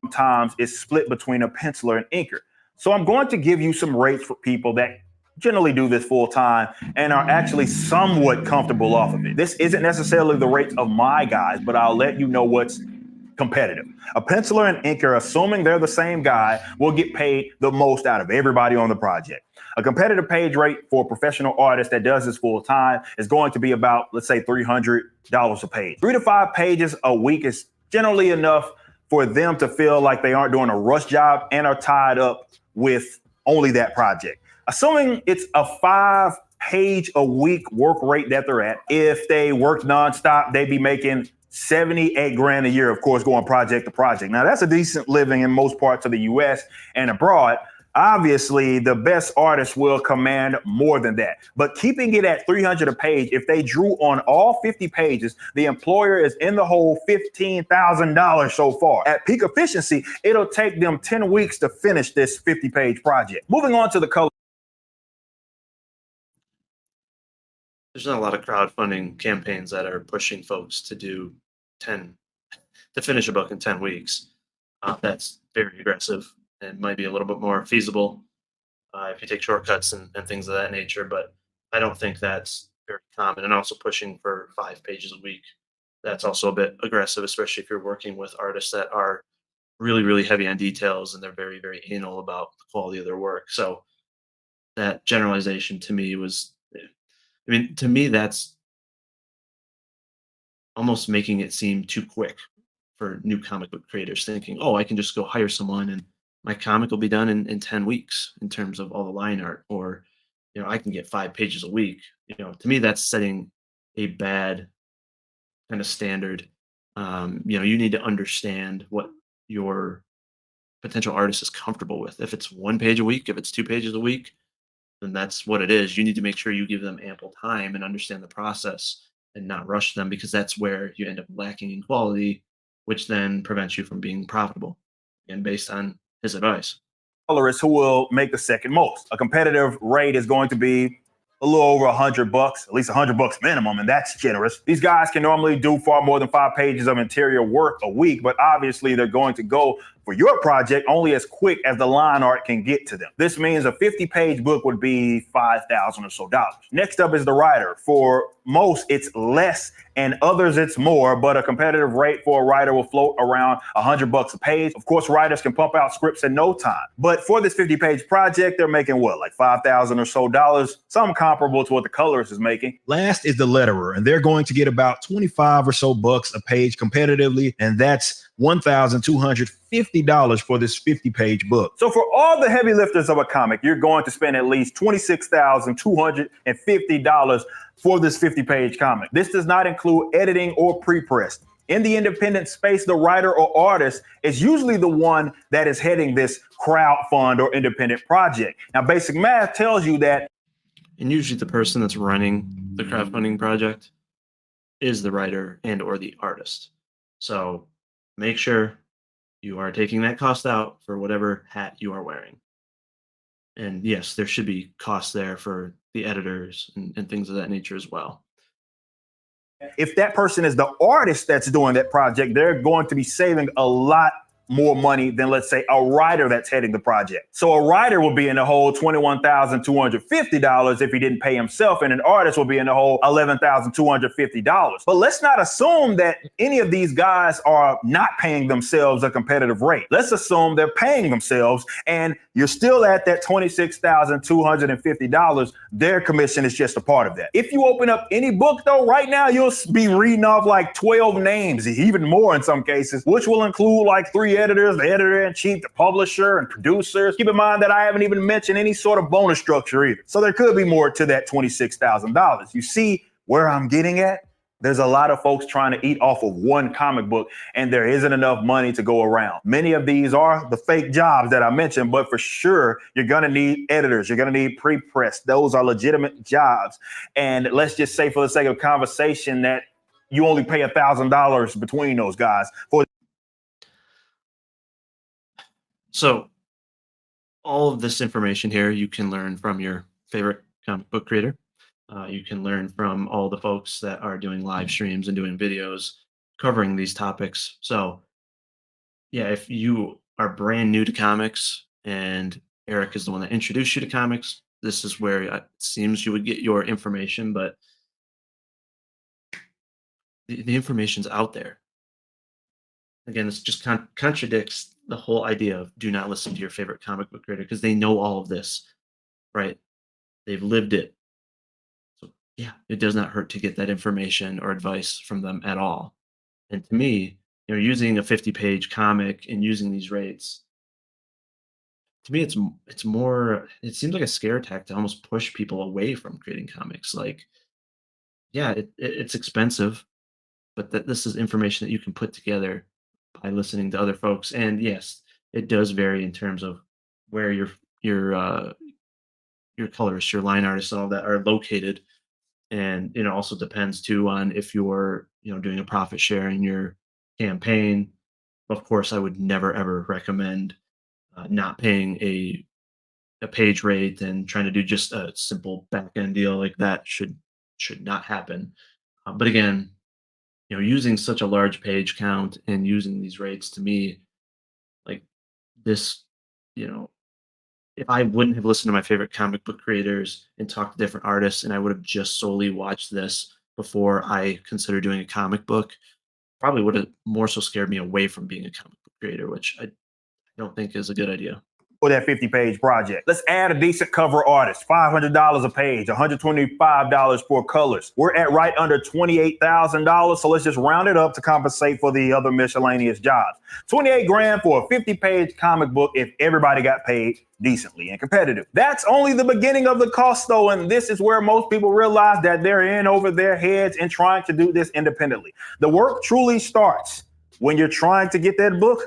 sometimes it's split between a penciler and inker. So I'm going to give you some rates for people that generally do this full time and are actually somewhat comfortable off of it. This isn't necessarily the rates of my guys, but I'll let you know what's competitive. A penciler and inker, assuming they're the same guy, will get paid the most out of everybody on the project. A competitive page rate for a professional artist that does this full time is going to be about, let's say, $300 a page. 3 to 5 pages a week is generally enough for them to feel like they aren't doing a rush job and are tied up with only that project. Assuming it's a 5-page a week work rate that they're at, if they worked nonstop, they'd be making 78 grand a year, of course, going project to project. Now, that's a decent living in most parts of the US and abroad. Obviously, the best artists will command more than that. But keeping it at 300 a page, if they drew on all 50 pages, the employer is in the hole $15,000 so far. At peak efficiency, it'll take them 10 weeks to finish this 50-page project. Moving on to the color. There's not a lot of crowdfunding campaigns that are pushing folks to do 10 to finish a book in 10 weeks. That's very aggressive and might be a little bit more feasible if you take shortcuts and things of that nature. But I don't think that's very common. And also pushing for 5 pages a week, that's also a bit aggressive, especially if you're working with artists that are really, really heavy on details and they're very, very anal about the quality of their work. So that generalization to me was, I mean, to me, that's almost making it seem too quick for new comic book creators thinking, oh, I can just go hire someone and my comic will be done in 10 weeks in terms of all the line art, or, I can get 5 pages a week. To me, that's setting a bad kind of standard. You need to understand what your potential artist is comfortable with. If it's 1 page a week, if it's 2 pages a week, then that's what it is. You need to make sure you give them ample time and understand the process and not rush them, because that's where you end up lacking in quality, which then prevents you from being profitable. And based on his advice. Colorists who will make the second most. A competitive rate is going to be a little over $100, at least $100 minimum, and that's generous. These guys can normally do far more than 5 pages of interior work a week, but obviously they're going to go for your project only as quick as the line art can get to them. This means a 50-page book would be $5,000 or so. Next up is the writer. For most, it's less, and others it's more, but a competitive rate for a writer will float around $100 a page. Of course, writers can pump out scripts in no time, but for this 50-page project, they're making what, like $5,000 or so, some comparable to what the colorist is making. Last is the letterer, and they're going to get about 25 or so bucks a page competitively, and that's $1,250 for this 50-page book. So for all the heavy lifters of a comic, you're going to spend at least $26,250 for this 50-page comic. This does not include editing or pre-press. In the independent space, the writer or artist is usually the one that is heading this crowdfund or independent project. Now, basic math tells you that. And usually the person that's running the crowdfunding project is the writer and or the artist. So make sure you are taking that cost out for whatever hat you are wearing. And yes, there should be costs there for the editors and things of that nature as well. If that person is the artist that's doing that project, they're going to be saving a lot more money than, let's say, a writer that's heading the project. So a writer will be in the hole $21,250 if he didn't pay himself, and an artist will be in the hole $11,250. But let's not assume that any of these guys are not paying themselves a competitive rate. Let's assume they're paying themselves, and you're still at that $26,250. Their commission is just a part of that. If you open up any book, though, right now, you'll be reading off like 12 names, even more in some cases, which will include like 3 editors, the editor-in-chief, the publisher, and producers. Keep in mind that I haven't even mentioned any sort of bonus structure either. So there could be more to that $26,000. You see where I'm getting at? There's a lot of folks trying to eat off of one comic book, and there isn't enough money to go around. Many of these are the fake jobs that I mentioned, but for sure, you're going to need editors. You're going to need pre-press. Those are legitimate jobs. And let's just say, for the sake of conversation, that you only pay $1,000 between those guys for. So all of this information here you can learn from your favorite comic book creator. You can learn from all the folks that are doing live streams and doing videos covering these topics. So yeah, if you are brand new to comics and Eric is the one that introduced you to comics. This is where it seems you would get your information, but the information's out there. Again, this just contradicts the whole idea of do not listen to your favorite comic book creator because they know all of this, right? They've lived it. So yeah, it does not hurt to get that information or advice from them at all. And to me, using a 50-page comic and using these rates, to me, it's more. It seems like a scare attack to almost push people away from creating comics. Like, yeah, it's expensive, but this is information that you can put together by listening to other folks. And yes, it does vary in terms of where your your colorists, your line artists, and all that are located. And it also depends too on if you're doing a profit share in your campaign. Of course, I would never ever recommend not paying a page rate and trying to do just a simple back end deal like that should not happen. But again, using such a large page count and using these rates to me, like this, you know, if I wouldn't have listened to my favorite comic book creators and talked to different artists, and I would have just solely watched this before I considered doing a comic book, probably would have more so scared me away from being a comic book creator, which I don't think is a good idea. For that 50-page project. Let's add a decent cover artist, $500 a page, $125 for colors. We're at right under $28,000, so let's just round it up to compensate for the other miscellaneous jobs. 28 grand for a 50-page comic book if everybody got paid decently and competitive. That's only the beginning of the cost though, and this is where most people realize that they're in over their heads and trying to do this independently. The work truly starts when you're trying to get that book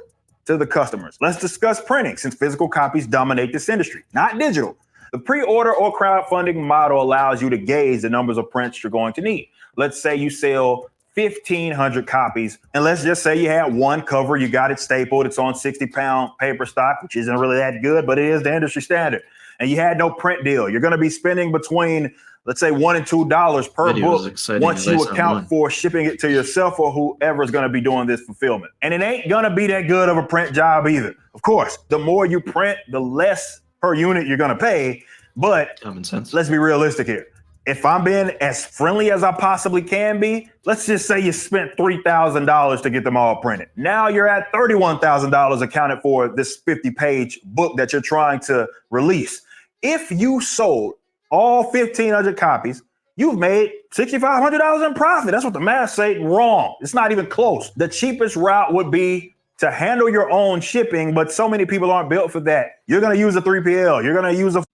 to the customers. Let's discuss printing since physical copies dominate this industry, not digital. The pre-order or crowdfunding model allows you to gauge the numbers of prints you're going to need. Let's say you sell 1,500 copies, and let's just say you had one cover, you got it stapled, it's on 60-pound paper stock, which isn't really that good, but it is the industry standard. And you had no print deal. You're going to be spending between, let's say, $1 and $2 per book once you account for shipping it to yourself or whoever is going to be doing this fulfillment. And it ain't going to be that good of a print job either. Of course, the more you print, the less per unit you're going to pay. But common sense. Let's be realistic here. If I'm being as friendly as I possibly can be, let's just say you spent $3,000 to get them all printed. Now you're at $31,000 accounted for this 50-page book that you're trying to release. If you sold all 1,500 copies, you've made $6,500 in profit. That's what the math say. Wrong. It's not even close. The cheapest route would be to handle your own shipping, but so many people aren't built for that. You're going to use a 3PL. You're going to use a...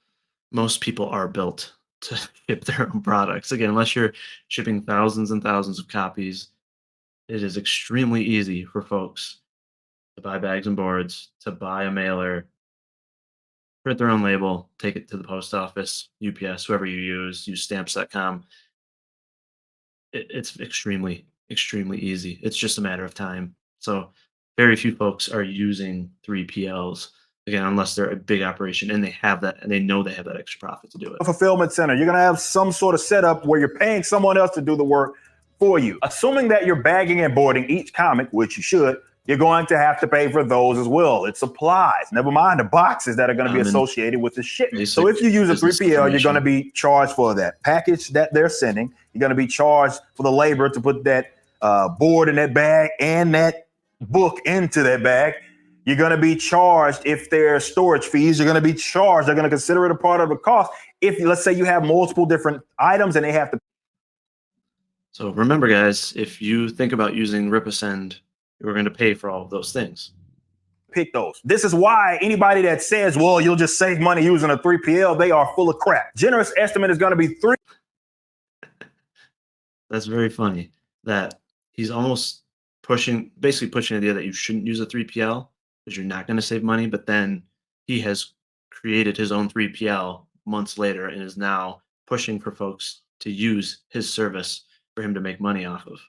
Most people are built to ship their own products. Again, unless you're shipping thousands and thousands of copies, it is extremely easy for folks to buy bags and boards, to buy a mailer, print their own label, take it to the post office, UPS, whoever you use stamps.com. It's extremely, extremely easy. It's just a matter of time. So very few folks are using 3PLs, again, unless they're a big operation and they have that and they know they have that extra profit to do it. A fulfillment center. You're going to have some sort of setup where you're paying someone else to do the work for you. Assuming that you're bagging and boarding each comic, which you should, you're going to have to pay for those as well. It's supplies. Never mind the boxes that are going to be associated with the shipment. So if you use a 3PL, you're going to be charged for that package that they're sending. You're going to be charged for the labor to put that board in that bag and that book into that bag. You're going to be charged if there's storage fees. You're going to be charged. They're going to consider it a part of the cost. If, let's say, you have multiple different items and they have to. So remember, guys, if you think about using Ripasend, you're going to pay for all of those things. Pick those. This is why anybody that says, well, you'll just save money using a 3PL, they are full of crap. Generous estimate is going to be $3. That's very funny that he's almost basically pushing the idea that you shouldn't use a 3PL because you're not going to save money. But then he has created his own 3PL months later and is now pushing for folks to use his service for him to make money off of.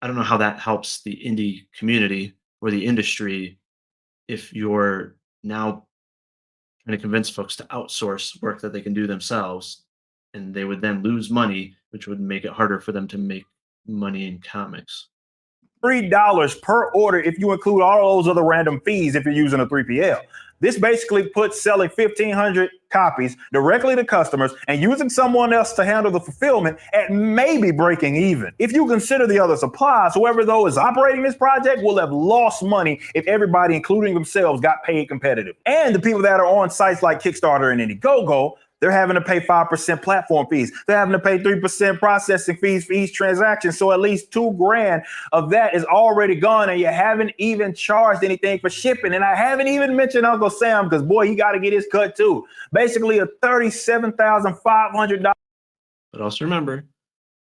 I don't know how that helps the indie community or the industry if you're now trying to convince folks to outsource work that they can do themselves, and they would then lose money, which would make it harder for them to make money in comics. $3 per order if you include all those other random fees if you're using a 3PL. This basically puts selling 1,500 copies directly to customers and using someone else to handle the fulfillment at maybe breaking even. If you consider the other suppliers, whoever though is operating this project will have lost money if everybody, including themselves, got paid competitive. And the people that are on sites like Kickstarter and Indiegogo, they're having to pay 5% platform fees. They're having to pay 3% processing fees for each transaction. So at least $2,000 of that is already gone, and you haven't even charged anything for shipping. And I haven't even mentioned Uncle Sam, because boy, he got to get his cut too. Basically a $37,500. But also remember,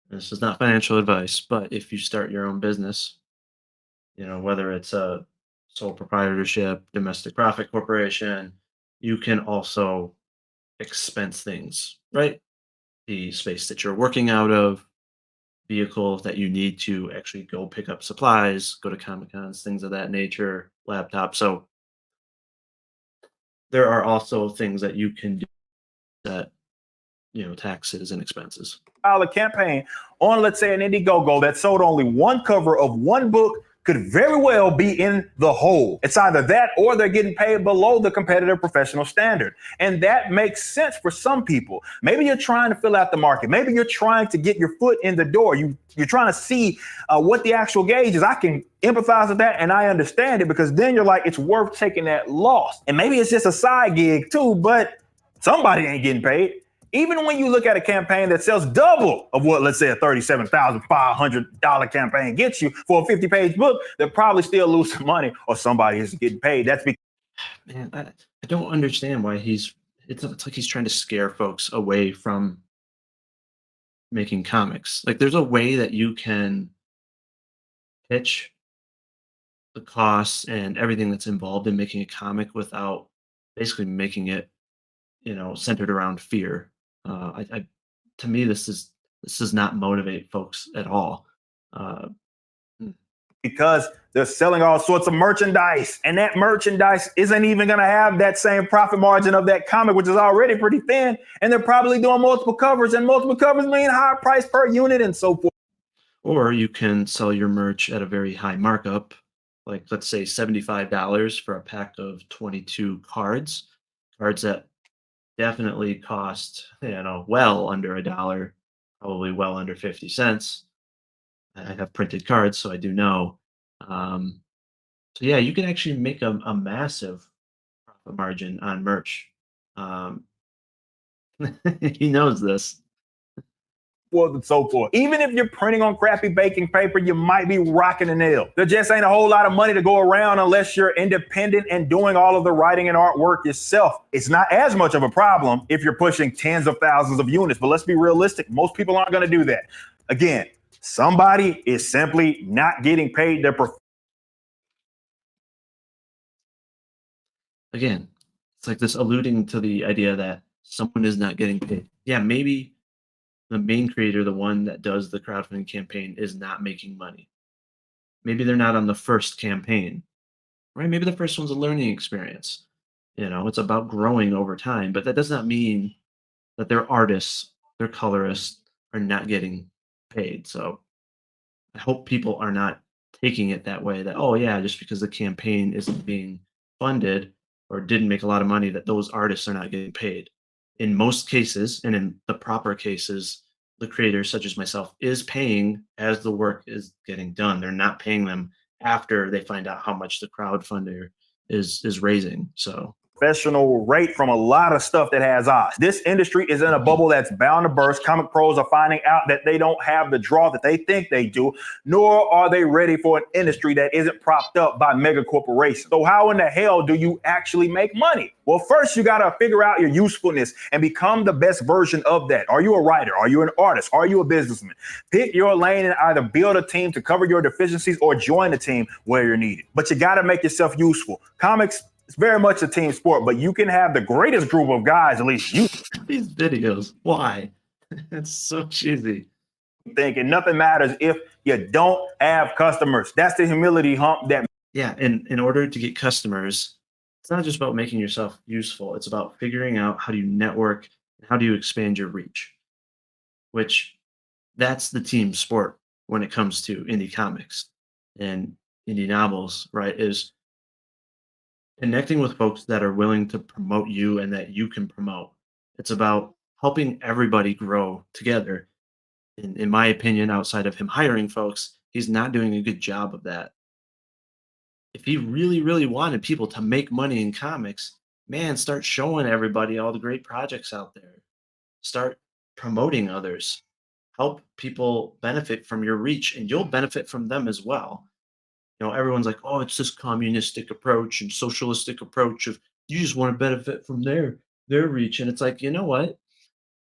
this is not financial advice, but if you start your own business, whether it's a sole proprietorship, domestic profit corporation, you can also expense things, right? The space that you're working out of, vehicles that you need to actually go pick up supplies, go to Comic Cons, things of that nature, laptop. So there are also things that you can do that, taxes and expenses. A campaign on, let's say, an Indiegogo that sold only one cover of one book could very well be in the hole. It's either that or they're getting paid below the competitive professional standard. And that makes sense for some people. Maybe you're trying to fill out the market. Maybe you're trying to get your foot in the door. You're trying to see what the actual gauge is. I can empathize with that, and I understand it, because then you're like, it's worth taking that loss. And maybe it's just a side gig too, but somebody ain't getting paid. Even when you look at a campaign that sells double of what, let's say, a $37,500 campaign gets you for a 50-page book, they're probably still losing money, or somebody isn't getting paid. That's because, Man, I don't understand why it's like he's trying to scare folks away from making comics. Like, there's a way that you can pitch the costs and everything that's involved in making a comic without basically making it, centered around fear. To me, this does not motivate folks at all. Mm, because they're selling all sorts of merchandise, and that merchandise isn't even going to have that same profit margin of that comic, which is already pretty thin. And they're probably doing multiple covers, and multiple covers mean higher price per unit and so forth. Or you can sell your merch at a very high markup, like let's say $75 for a pack of 22 cards that definitely cost, well under a dollar, probably well under 50 cents. I have printed cards, so I do know. Um, so yeah, you can actually make a massive profit margin on merch. Um, he knows this. And so forth. Even if you're printing on crappy baking paper, you might be rocking a nail. There just ain't a whole lot of money to go around unless you're independent and doing all of the writing and artwork yourself. It's not as much of a problem if you're pushing tens of thousands of units, but let's be realistic. Most people aren't going to do that. Again, somebody is simply not getting paid their Again, it's like this alluding to the idea that someone is not getting paid. Yeah, maybe the main creator, the one that does the crowdfunding campaign, is not making money. Maybe they're not on the first campaign, right? Maybe the first one's a learning experience. It's about growing over time, but that does not mean that their artists, their colorists are not getting paid. So I hope people are not taking it that way, that, oh, yeah, just because the campaign isn't being funded or didn't make a lot of money, that those artists are not getting paid. In most cases, and in the proper cases, the creators, such as myself, is paying as the work is getting done. They're not paying them after they find out how much the crowdfunder is raising. So professional rate from a lot of stuff that has odds. This industry is in a bubble that's bound to burst. Comic pros are finding out that they don't have the draw that they think they do, nor are they ready for an industry that isn't propped up by mega corporations. So how in the hell do you actually make money? Well, first you got to figure out your usefulness and become the best version of that. Are you a writer? Are you an artist? Are you a businessman? Pick your lane and either build a team to cover your deficiencies or join the team where you're needed. But you got to make yourself useful. Comics, it's very much a team sport, but you can have the greatest group of guys, at least you these videos, why? It's so cheesy. think, and nothing matters if you don't have customers. That's the humility hump that. Yeah, and in order to get customers, it's not just about making yourself useful. It's about figuring out how do you network and how do you expand your reach, which that's the team sport when it comes to indie comics and indie novels, right? Is connecting with folks that are willing to promote you and that you can promote. It's about helping everybody grow together. In my opinion, outside of him hiring folks, he's not doing a good job of that. If he really, really wanted people to make money in comics, man, start showing everybody all the great projects out there. Start promoting others. Help people benefit from your reach, and you'll benefit from them as well. Everyone's like, oh, it's this communistic approach and socialistic approach of you just want to benefit from their reach. And it's like, you know what?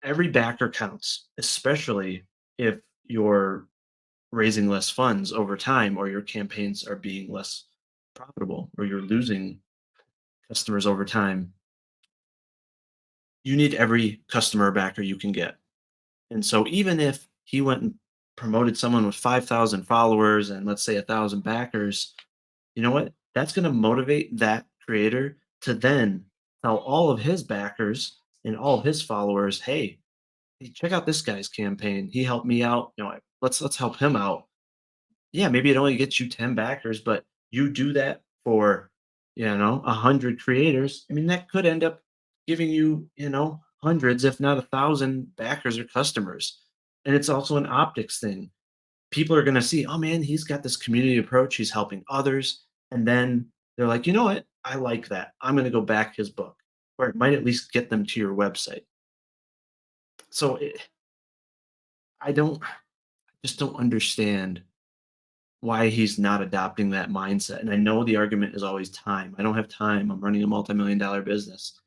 Every backer counts, especially if you're raising less funds over time or your campaigns are being less profitable or you're losing customers over time. You need every customer backer you can get. And so even if he went and promoted someone with 5,000 followers and let's say 1,000 backers, you know what? That's going to motivate that creator to then tell all of his backers and all of his followers, hey, check out this guy's campaign. He helped me out. Let's help him out. Yeah, maybe it only gets you 10 backers, but you do that for, 100 creators. I mean, that could end up giving you, hundreds, if not 1,000 backers or customers. And it's also an optics thing. People are going to see, oh man, he's got this community approach. He's helping others. And then they're like, you know what? I like that. I'm going to go back his book, or it might at least get them to your website. So I don't, just don't understand why he's not adopting that mindset. And I know the argument is always time. I don't have time. I'm running a multi-million-dollar business.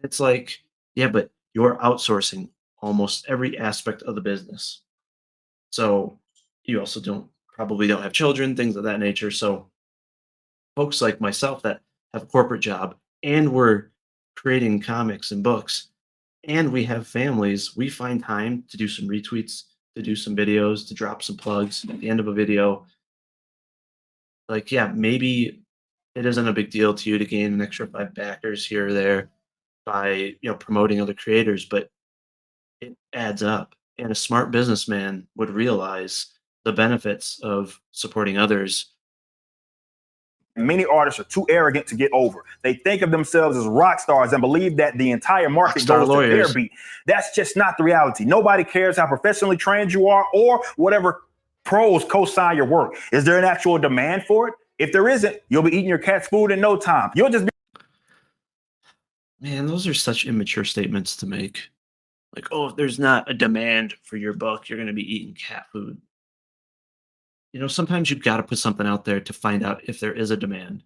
It's like, yeah, but you're outsourcing almost every aspect of the business. So you also probably don't have children, things of that nature. So folks like myself that have a corporate job and we're creating comics and books and we have families, we find time to do some retweets, to do some videos, to drop some plugs at the end of a video. Like, yeah, maybe it isn't a big deal to you to gain an extra 5 backers here or there by, promoting other creators, but it adds up. And a smart businessman would realize the benefits of supporting others. Many artists are too arrogant to get over. They think of themselves as rock stars and believe that the entire market Rockstar goes to their lawyers. beat. That's just not the reality. Nobody cares how professionally trained you are or whatever pros co-sign your work. Is there an actual demand for it? If there isn't, you'll be eating your cat's food in no time. You'll just be Man, those are such immature statements to make. Like, oh, if there's not a demand for your book, you're going to be eating cat food. Sometimes you've got to put something out there to find out if there is a demand.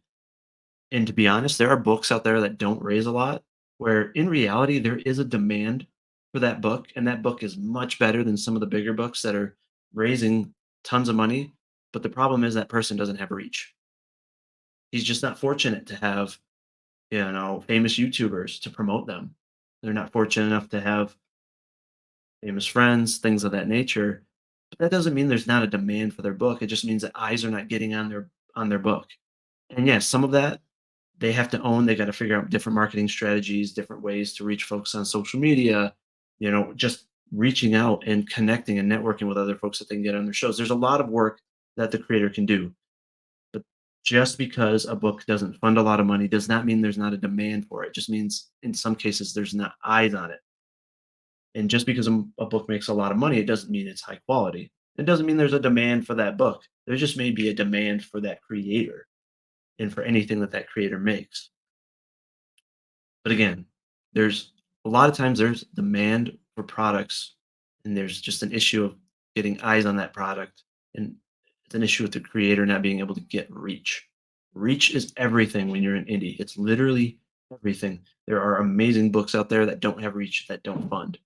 And to be honest, there are books out there that don't raise a lot, where in reality, there is a demand for that book. And that book is much better than some of the bigger books that are raising tons of money. But the problem is that person doesn't have reach. He's just not fortunate to have, famous YouTubers to promote them. They're not fortunate enough to have famous friends, things of that nature. But that doesn't mean there's not a demand for their book. It just means that eyes are not getting on their book. And yes, some of that they have to own. They got to figure out different marketing strategies, different ways to reach folks on social media, just reaching out and connecting and networking with other folks that they can get on their shows. There's a lot of work that the creator can do. But just because a book doesn't fund a lot of money does not mean there's not a demand for it. It just means in some cases there's not eyes on it. And just because a book makes a lot of money, it doesn't mean it's high quality. It doesn't mean there's a demand for that book. There just may be a demand for that creator and for anything that that creator makes. But again, there's a lot of times there's demand for products and there's just an issue of getting eyes on that product. And it's an issue with the creator not being able to get reach. Reach is everything when you're an indie. It's literally everything. There are amazing books out there that don't have reach, that don't fund.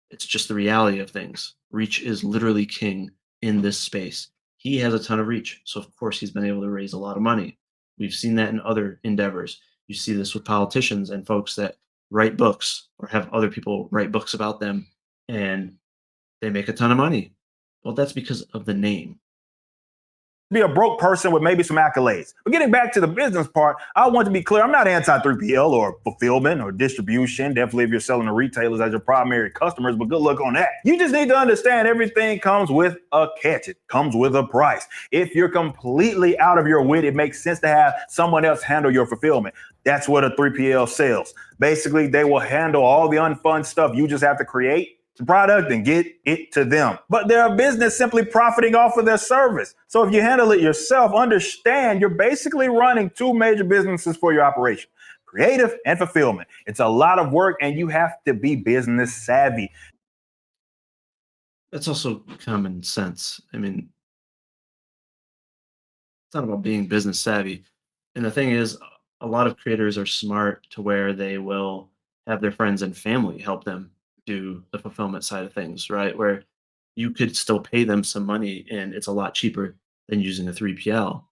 It's just the reality of things. Reach is literally king in this space. He has a ton of reach. So, of course, he's been able to raise a lot of money. We've seen that in other endeavors. You see this with politicians and folks that write books or have other people write books about them and they make a ton of money. Well, that's because of the name. be a broke person with maybe some accolades. But getting back to the business part, I want to be clear. I'm not anti 3PL or fulfillment or distribution. Definitely if you're selling to retailers as your primary customers, but good luck on that. You just need to understand everything comes with a catch. It comes with a price. If you're completely out of your wit, it makes sense to have someone else handle your fulfillment. That's what a 3PL sells. Basically, they will handle all the unfun stuff. You just have to create the product and get it to them. But they're a business simply profiting off of their service. So if you handle it yourself, understand you're basically running two major businesses for your operation: creative and fulfillment. It's a lot of work and you have to be business savvy. That's also common sense. I mean, it's not about being business savvy. And the thing is, a lot of creators are smart to where they will have their friends and family help them do the fulfillment side of things, right? Where you could still pay them some money and it's a lot cheaper than using a 3PL.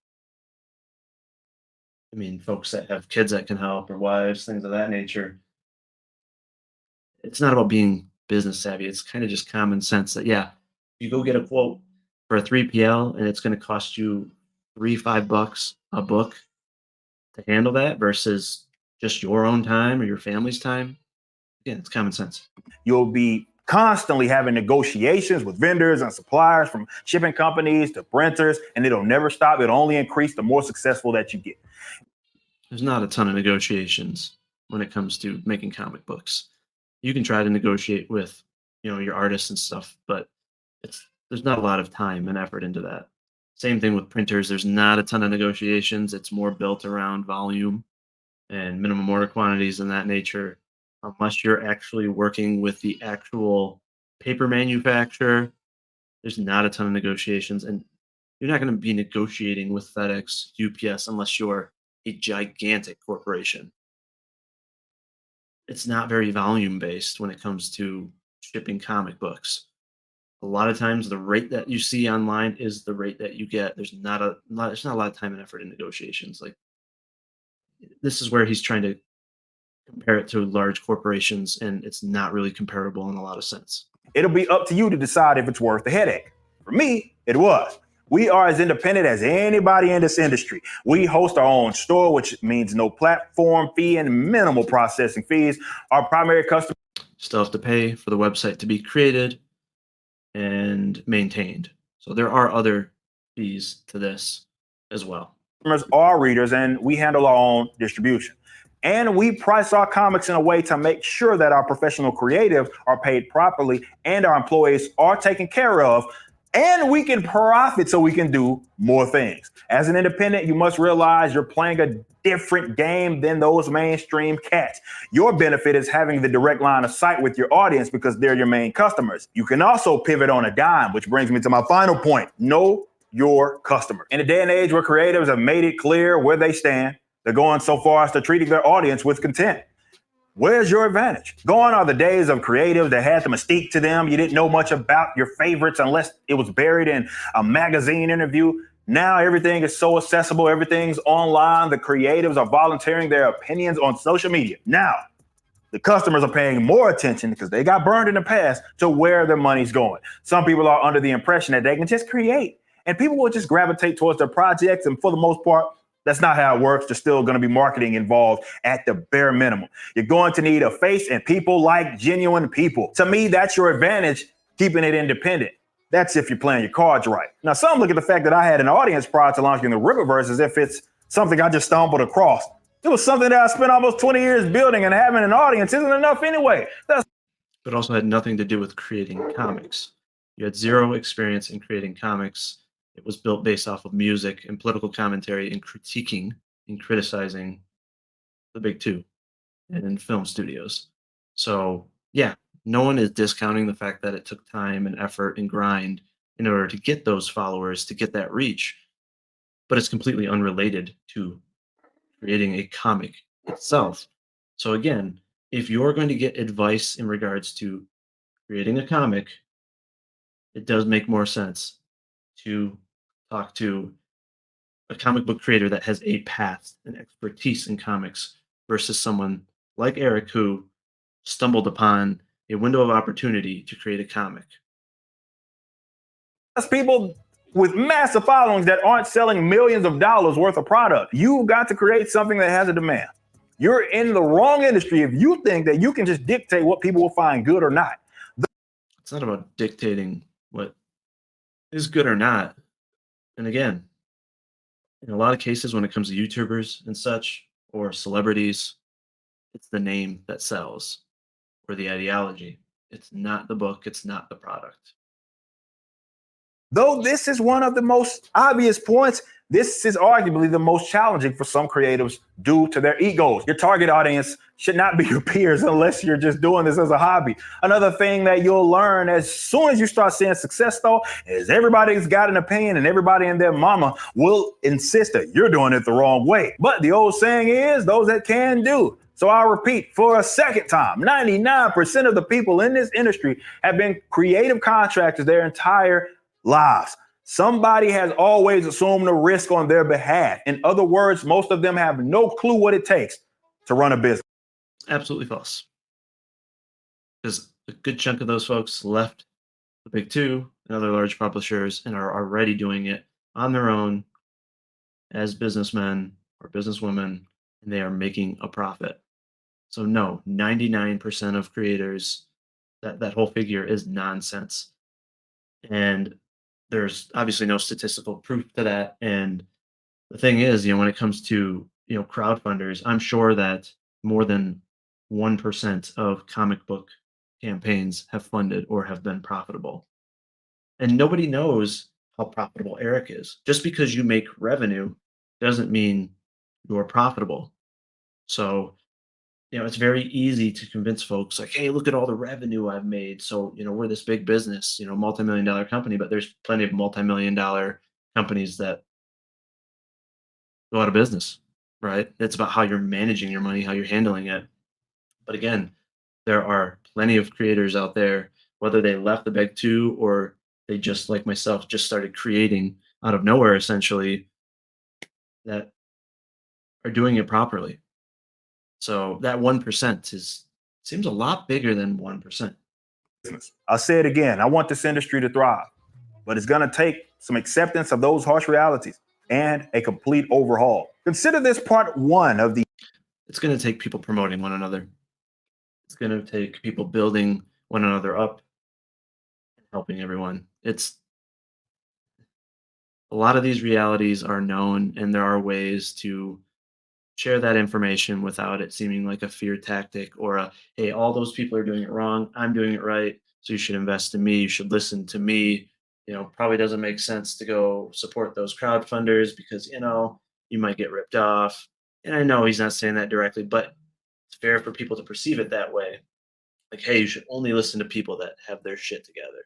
I mean, folks that have kids that can help or wives, things of that nature. It's not about being business savvy. It's kind of just common sense that, yeah, you go get a quote for a 3PL and it's going to cost you 3, $5 a book to handle that versus just your own time or your family's time. Again, it's common sense. You'll be constantly having negotiations with vendors and suppliers, from shipping companies to printers, and it'll never stop. It'll only increase the more successful that you get. There's not a ton of negotiations when it comes to making comic books. You can try to negotiate with, your artists and stuff, but there's not a lot of time and effort into that. Same thing with printers. There's not a ton of negotiations. It's more built around volume and minimum order quantities and that nature. Unless you're actually working with the actual paper manufacturer, there's not a ton of negotiations. And you're not going to be negotiating with FedEx, UPS, unless you're a gigantic corporation. It's not very volume based when it comes to shipping comic books. A lot of times the rate that you see online is the rate that you get. There's not a lot of time and effort in negotiations. Like, this is where he's trying to compare it to large corporations, and it's not really comparable in a lot of sense. It'll be up to you to decide if it's worth the headache. For me, it was. We are as independent as anybody in this industry. We host our own store, which means no platform fee and minimal processing fees. Our primary customers Still have to pay for the website to be created and maintained. So there are other fees to this as well. are readers, and we handle our own distribution. And we price our comics in a way to make sure that our professional creatives are paid properly and our employees are taken care of, and we can profit so we can do more things. As an independent, you must realize you're playing a different game than those mainstream cats. Your benefit is having the direct line of sight with your audience because they're your main customers. You can also pivot on a dime, which brings me to my final point. Know your customer. In a day and age where creatives have made it clear where they stand, they're going so far as to treating their audience with contempt. Where's your advantage? Gone are the days of creatives that had the mystique to them. You didn't know much about your favorites unless it was buried in a magazine interview. Now everything is so accessible. Everything's online. The creatives are volunteering their opinions on social media. Now, the customers are paying more attention because they got burned in the past to where their money's going. Some people are under the impression that they can just create and people will just gravitate towards their projects. And for the most part, that's not how it works. There's still going to be marketing involved at the bare minimum. You're going to need a face, and people like genuine people. To me, that's your advantage, keeping it independent. That's if you're playing your cards right. Now, some look at the fact that I had an audience prior to launching the Riververse as if it's something I just stumbled across. It was something that I spent almost 20 years building, and having an audience isn't enough anyway. But also had nothing to do with creating comics. You had zero experience in creating comics. It was built based off of music and political commentary and critiquing and criticizing the big two and film studios. So, yeah, no one is discounting the fact that it took time and effort and grind in order to get those followers, to get that reach. But it's completely unrelated to creating a comic itself. So, again, if you're going to get advice in regards to creating a comic, it does make more sense to talk to a comic book creator that has a past and expertise in comics versus someone like Eric who stumbled upon a window of opportunity to create a comic. People with massive followings that aren't selling millions of dollars worth of product. You've got to create something that has a demand. You're in the wrong industry if you think that you can just dictate what people will find good or not. It's not about dictating what is good or not. And again, in a lot of cases, when it comes to YouTubers and such, or celebrities, it's the name that sells or the ideology. It's not the book, it's not the product. Though this is one of the most obvious points, this is arguably the most challenging for some creatives due to their egos. Your target audience should not be your peers unless you're just doing this as a hobby. Another thing that you'll learn as soon as you start seeing success, though, is everybody's got an opinion and everybody and their mama will insist that you're doing it the wrong way. But the old saying is, those that can do. So I'll repeat for a second time, 99% of the people in this industry have been creative contractors their entire lives. Somebody has always assumed the risk on their behalf. In other words, most of them have no clue what it takes to run a business. Absolutely false. Because a good chunk of those folks left the big two and other large publishers and are already doing it on their own as businessmen or businesswomen, and they are making a profit. So no, 99% of creators, that whole figure is nonsense. And there's obviously no statistical proof to that. And the thing is, when it comes to, crowdfunders, I'm sure that more than 1% of comic book campaigns have funded or have been profitable. And nobody knows how profitable Eric is. Just because you make revenue doesn't mean you're profitable. So, it's very easy to convince folks like, hey, look at all the revenue I've made. So, we're this big business, multi-million dollar company, but there's plenty of multi-million dollar companies that go out of business, right? It's about how you're managing your money, how you're handling it. But again, there are plenty of creators out there, whether they left the big two or they just like myself, just started creating out of nowhere, essentially, that are doing it properly. So that 1% seems a lot bigger than 1%. I'll say it again. I want this industry to thrive, but it's going to take some acceptance of those harsh realities and a complete overhaul. Consider this part one of the. It's going to take people promoting one another. It's going to take people building one another up, helping everyone. It's a lot of these realities are known, and there are ways to share that information without it seeming like a fear tactic or a, hey, all those people are doing it wrong, I'm doing it right, so you should invest in me, you should listen to me. Probably doesn't make sense to go support those crowdfunders because you might get ripped off. And I know he's not saying that directly, but it's fair for people to perceive it that way. Like, hey, you should only listen to people that have their shit together,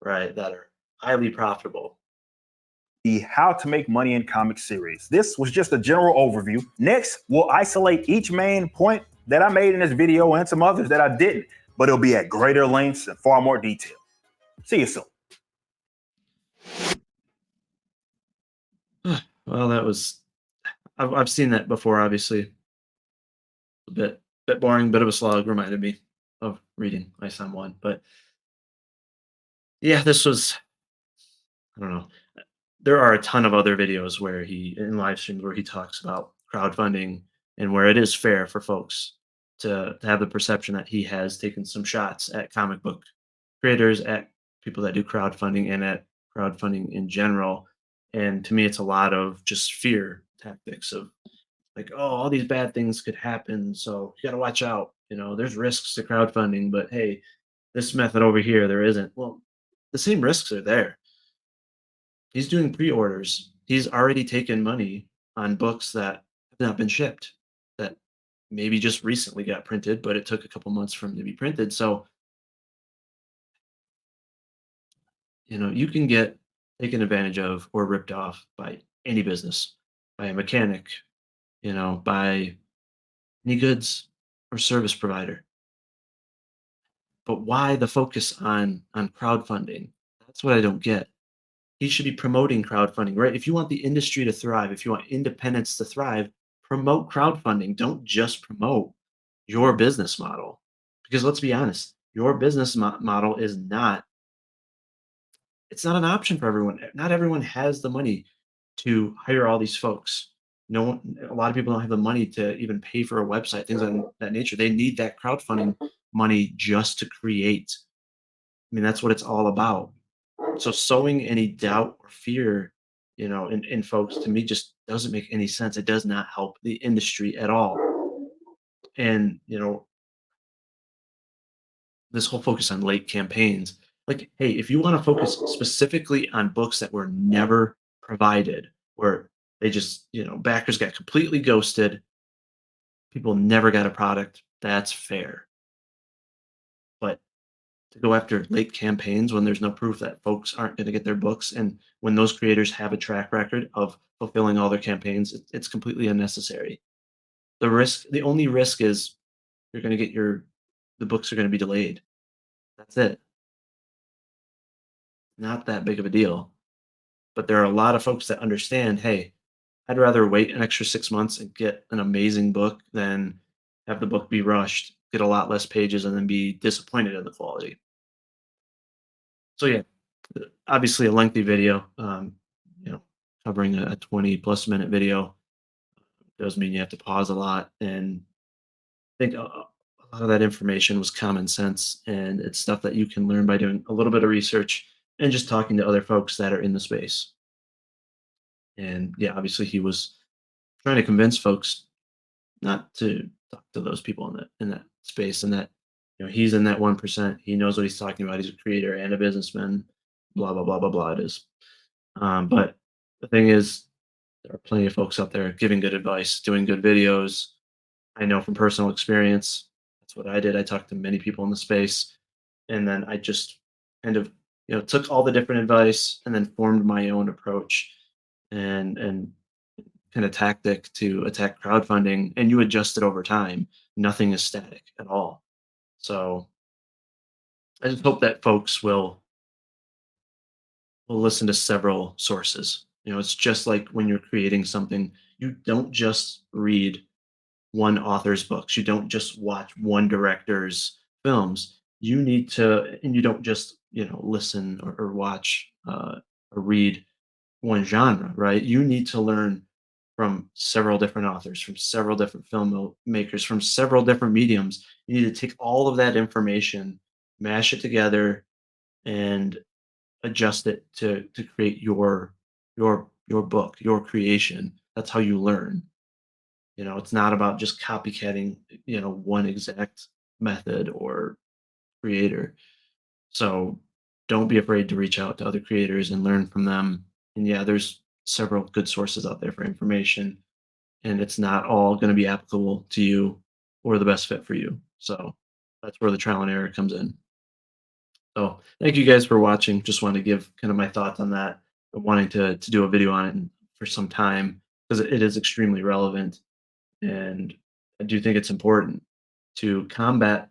right? That are highly profitable. The How to Make Money in Comics series. This was just a general overview. Next, we'll isolate each main point that I made in this video and some others that I didn't, but it'll be at greater lengths and far more detail. See you soon. Well, I've seen that before, obviously. A bit boring, bit of a slog, reminded me of reading ISOM 1. But yeah, this was, I don't know. There are a ton of other videos where in live streams where he talks about crowdfunding and where it is fair for folks to have the perception that he has taken some shots at comic book creators, at people that do crowdfunding, and at crowdfunding in general. And to me, it's a lot of just fear tactics of like, oh, all these bad things could happen, so you got to watch out. There's risks to crowdfunding, but hey, this method over here, there isn't. Well, the same risks are there. He's doing pre-orders. He's already taken money on books that have not been shipped, that maybe just recently got printed, but it took a couple months for them to be printed. So, you can get taken advantage of or ripped off by any business, by a mechanic, by any goods or service provider. But why the focus on crowdfunding? That's what I don't get. He should be promoting crowdfunding, right? If you want the industry to thrive, if you want independence to thrive, promote crowdfunding. Don't just promote your business model. Because let's be honest, your business model is not it's not an option for everyone. Not everyone has the money to hire all these folks. No one, a lot of people don't have the money to even pay for a website, things of that nature. They need that crowdfunding money just to create. I mean, that's what it's all about. So sowing any doubt or fear, in folks, to me, just doesn't make any sense. It does not help the industry at all. And this whole focus on late campaigns, like, hey, if you want to focus specifically on books that were never provided, where they just, backers got completely ghosted, people never got a product, that's fair. But to go after late campaigns when there's no proof that folks aren't going to get their books, and when those creators have a track record of fulfilling all their campaigns, it's completely unnecessary. The only risk is you're going to get the books are going to be delayed. That's it. Not that big of a deal. But there are a lot of folks that understand, hey, I'd rather wait an extra 6 months and get an amazing book than have the book be rushed, get a lot less pages, and then be disappointed in the quality. So yeah, obviously a lengthy video, you know, covering a 20 plus minute video does mean you have to pause a lot. And I think a lot of that information was common sense, and it's stuff that you can learn by doing a little bit of research and just talking to other folks that are in the space. And yeah, obviously he was trying to convince folks not to talk to those people in that space, and that he's in that 1%. He knows what he's talking about. He's a creator and a businessman. Blah blah blah blah blah. It is. But the thing is, there are plenty of folks out there giving good advice, doing good videos. I know from personal experience. That's what I did. I talked to many people in the space, and then I just kind of took all the different advice and then formed my own approach and kind of tactic to attack crowdfunding, and you adjust it over time. Nothing is static at all. So I just hope that folks will listen to several sources. It's just like when you're creating something, you don't just read one author's books. You don't just watch one director's films. You need to, and you don't just, listen or watch or read one genre, right? You need to learn from several different authors, from several different filmmakers, from several different mediums. You need to take all of that information, mash it together, and adjust it to create your book, your creation. That's how you learn. It's not about just copycatting, one exact method or creator. So don't be afraid to reach out to other creators and learn from them. And yeah, there's several good sources out there for information, and it's not all going to be applicable to you or the best fit for you. So that's where the trial and error comes in. So thank you guys for watching. Just wanted to give kind of my thoughts on that. I'm wanting to do a video on it for some time because it is extremely relevant, and I do think it's important to combat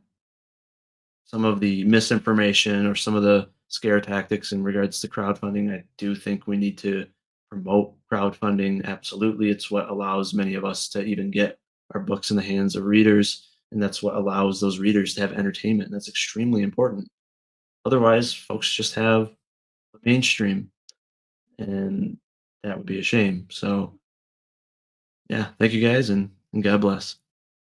some of the misinformation or some of the scare tactics in regards to crowdfunding. I do think we need to promote crowdfunding. Absolutely. It's what allows many of us to even get our books in the hands of readers. And that's what allows those readers to have entertainment. That's extremely important. Otherwise, folks just have the mainstream, and that would be a shame. So, yeah, thank you guys, and God bless.